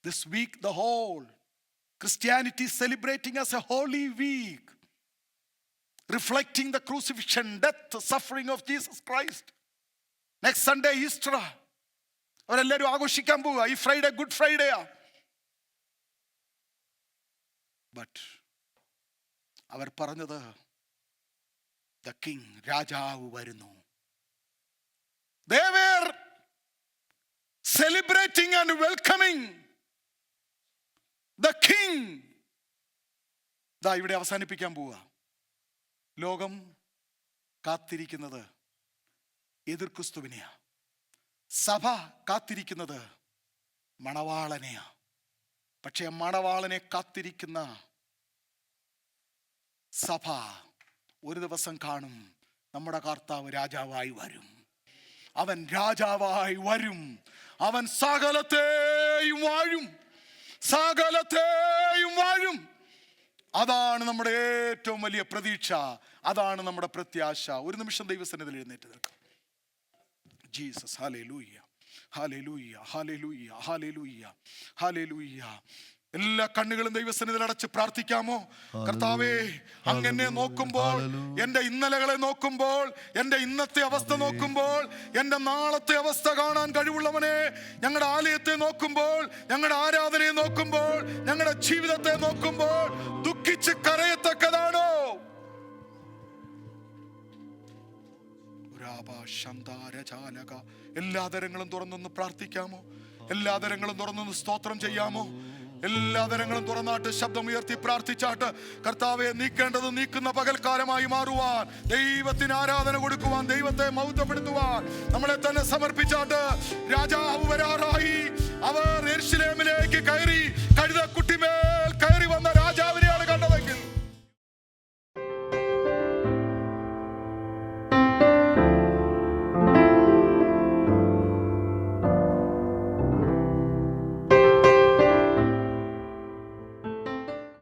This week the whole Christianity is celebrating as a holy week, reflecting the crucifixion, death, suffering of Jesus Christ. Next Sunday Easter. അവരെല്ലാവരും ആഘോഷിക്കാൻ പോവുക. ഈ ഫ്രൈഡേ ഗുഡ് ഫ്രൈഡേയാ. ബട്ട് അവർ പറഞ്ഞത് the king, രാജാവ് വരുന്നു. They were celebrating and welcoming the king. ദാ ഇവിടെ അവസാനിപ്പിക്കാൻ പോവുക. ലോകം കാത്തിരിക്കുന്നത് എതിർ ക്രിസ്തുവിനെയാ. സഭ കാത്തിരിക്കുന്നത് മണവാളനെയാ. പക്ഷേ മണവാളനെ കാത്തിരിക്കുന്ന സഭ ഒരു ദിവസം കാണും, നമ്മുടെ കർത്താവ് രാജാവായി വരും. അവൻ രാജാവായി വരും. അവൻ സകലത്തെയും വാഴും. അതാണ് നമ്മുടെ ഏറ്റവും വലിയ പ്രതീക്ഷ. അതാണ് നമ്മുടെ പ്രത്യാശ. ഒരു നിമിഷം ദൈവസന്നിധിയിൽ എഴുന്നേറ്റ് നിൽക്കാം. Jesus, hallelujah, hallelujah, hallelujah, hallelujah, hallelujah. എല്ലാ കണ്ണുകളും ദൈവസന്നിധിയിൽ അടച്ച് പ്രാർത്ഥിക്കാമോ? കർത്താവേ, അങ്ങനെ നോക്കുമ്പോൾ, എൻ്റെ ഇന്നലകളെ നോക്കുമ്പോൾ, എൻ്റെ ഇന്നത്തെ അവസ്ഥ നോക്കുമ്പോൾ, എൻ്റെ നാളത്തെ അവസ്ഥ കാണാൻ കഴിവുള്ളവനെ, ഞങ്ങളുടെ ആലയത്തെ നോക്കുമ്പോൾ, ഞങ്ങളുടെ ആരാധനയെ നോക്കുമ്പോൾ, ഞങ്ങളുടെ ജീവിതത്തെ നോക്കുമ്പോൾ ദുഃഖിച്ച് കരയത്തക്കതാണോ? എല്ലാ തരങ്ങളും തുറന്നൊന്ന് പ്രാർത്ഥിക്കാമോ? എല്ലാ തരങ്ങളും തുറന്നൊന്ന് സ്തോത്രം ചെയ്യാമോ? എല്ലാ തരങ്ങളും തുറന്നാട്ട് ശബ്ദമുയർത്തി പ്രാർത്ഥിച്ചാട്ട് കർത്താവെ നീക്കേണ്ടത് നീക്കുന്ന പകൽക്കാലമായി മാറുവാൻ, ദൈവത്തിന് ആരാധന കൊടുക്കുവാൻ, ദൈവത്തെ മഹത്വപ്പെടുത്തുവാൻ നമ്മളെ തന്നെ സമർപ്പിച്ചാട്ട് രാജാവ് വരാറായി. അവർ യെരൂശലേമിലേക്ക് കയറി കഴുതക്കുട്ടി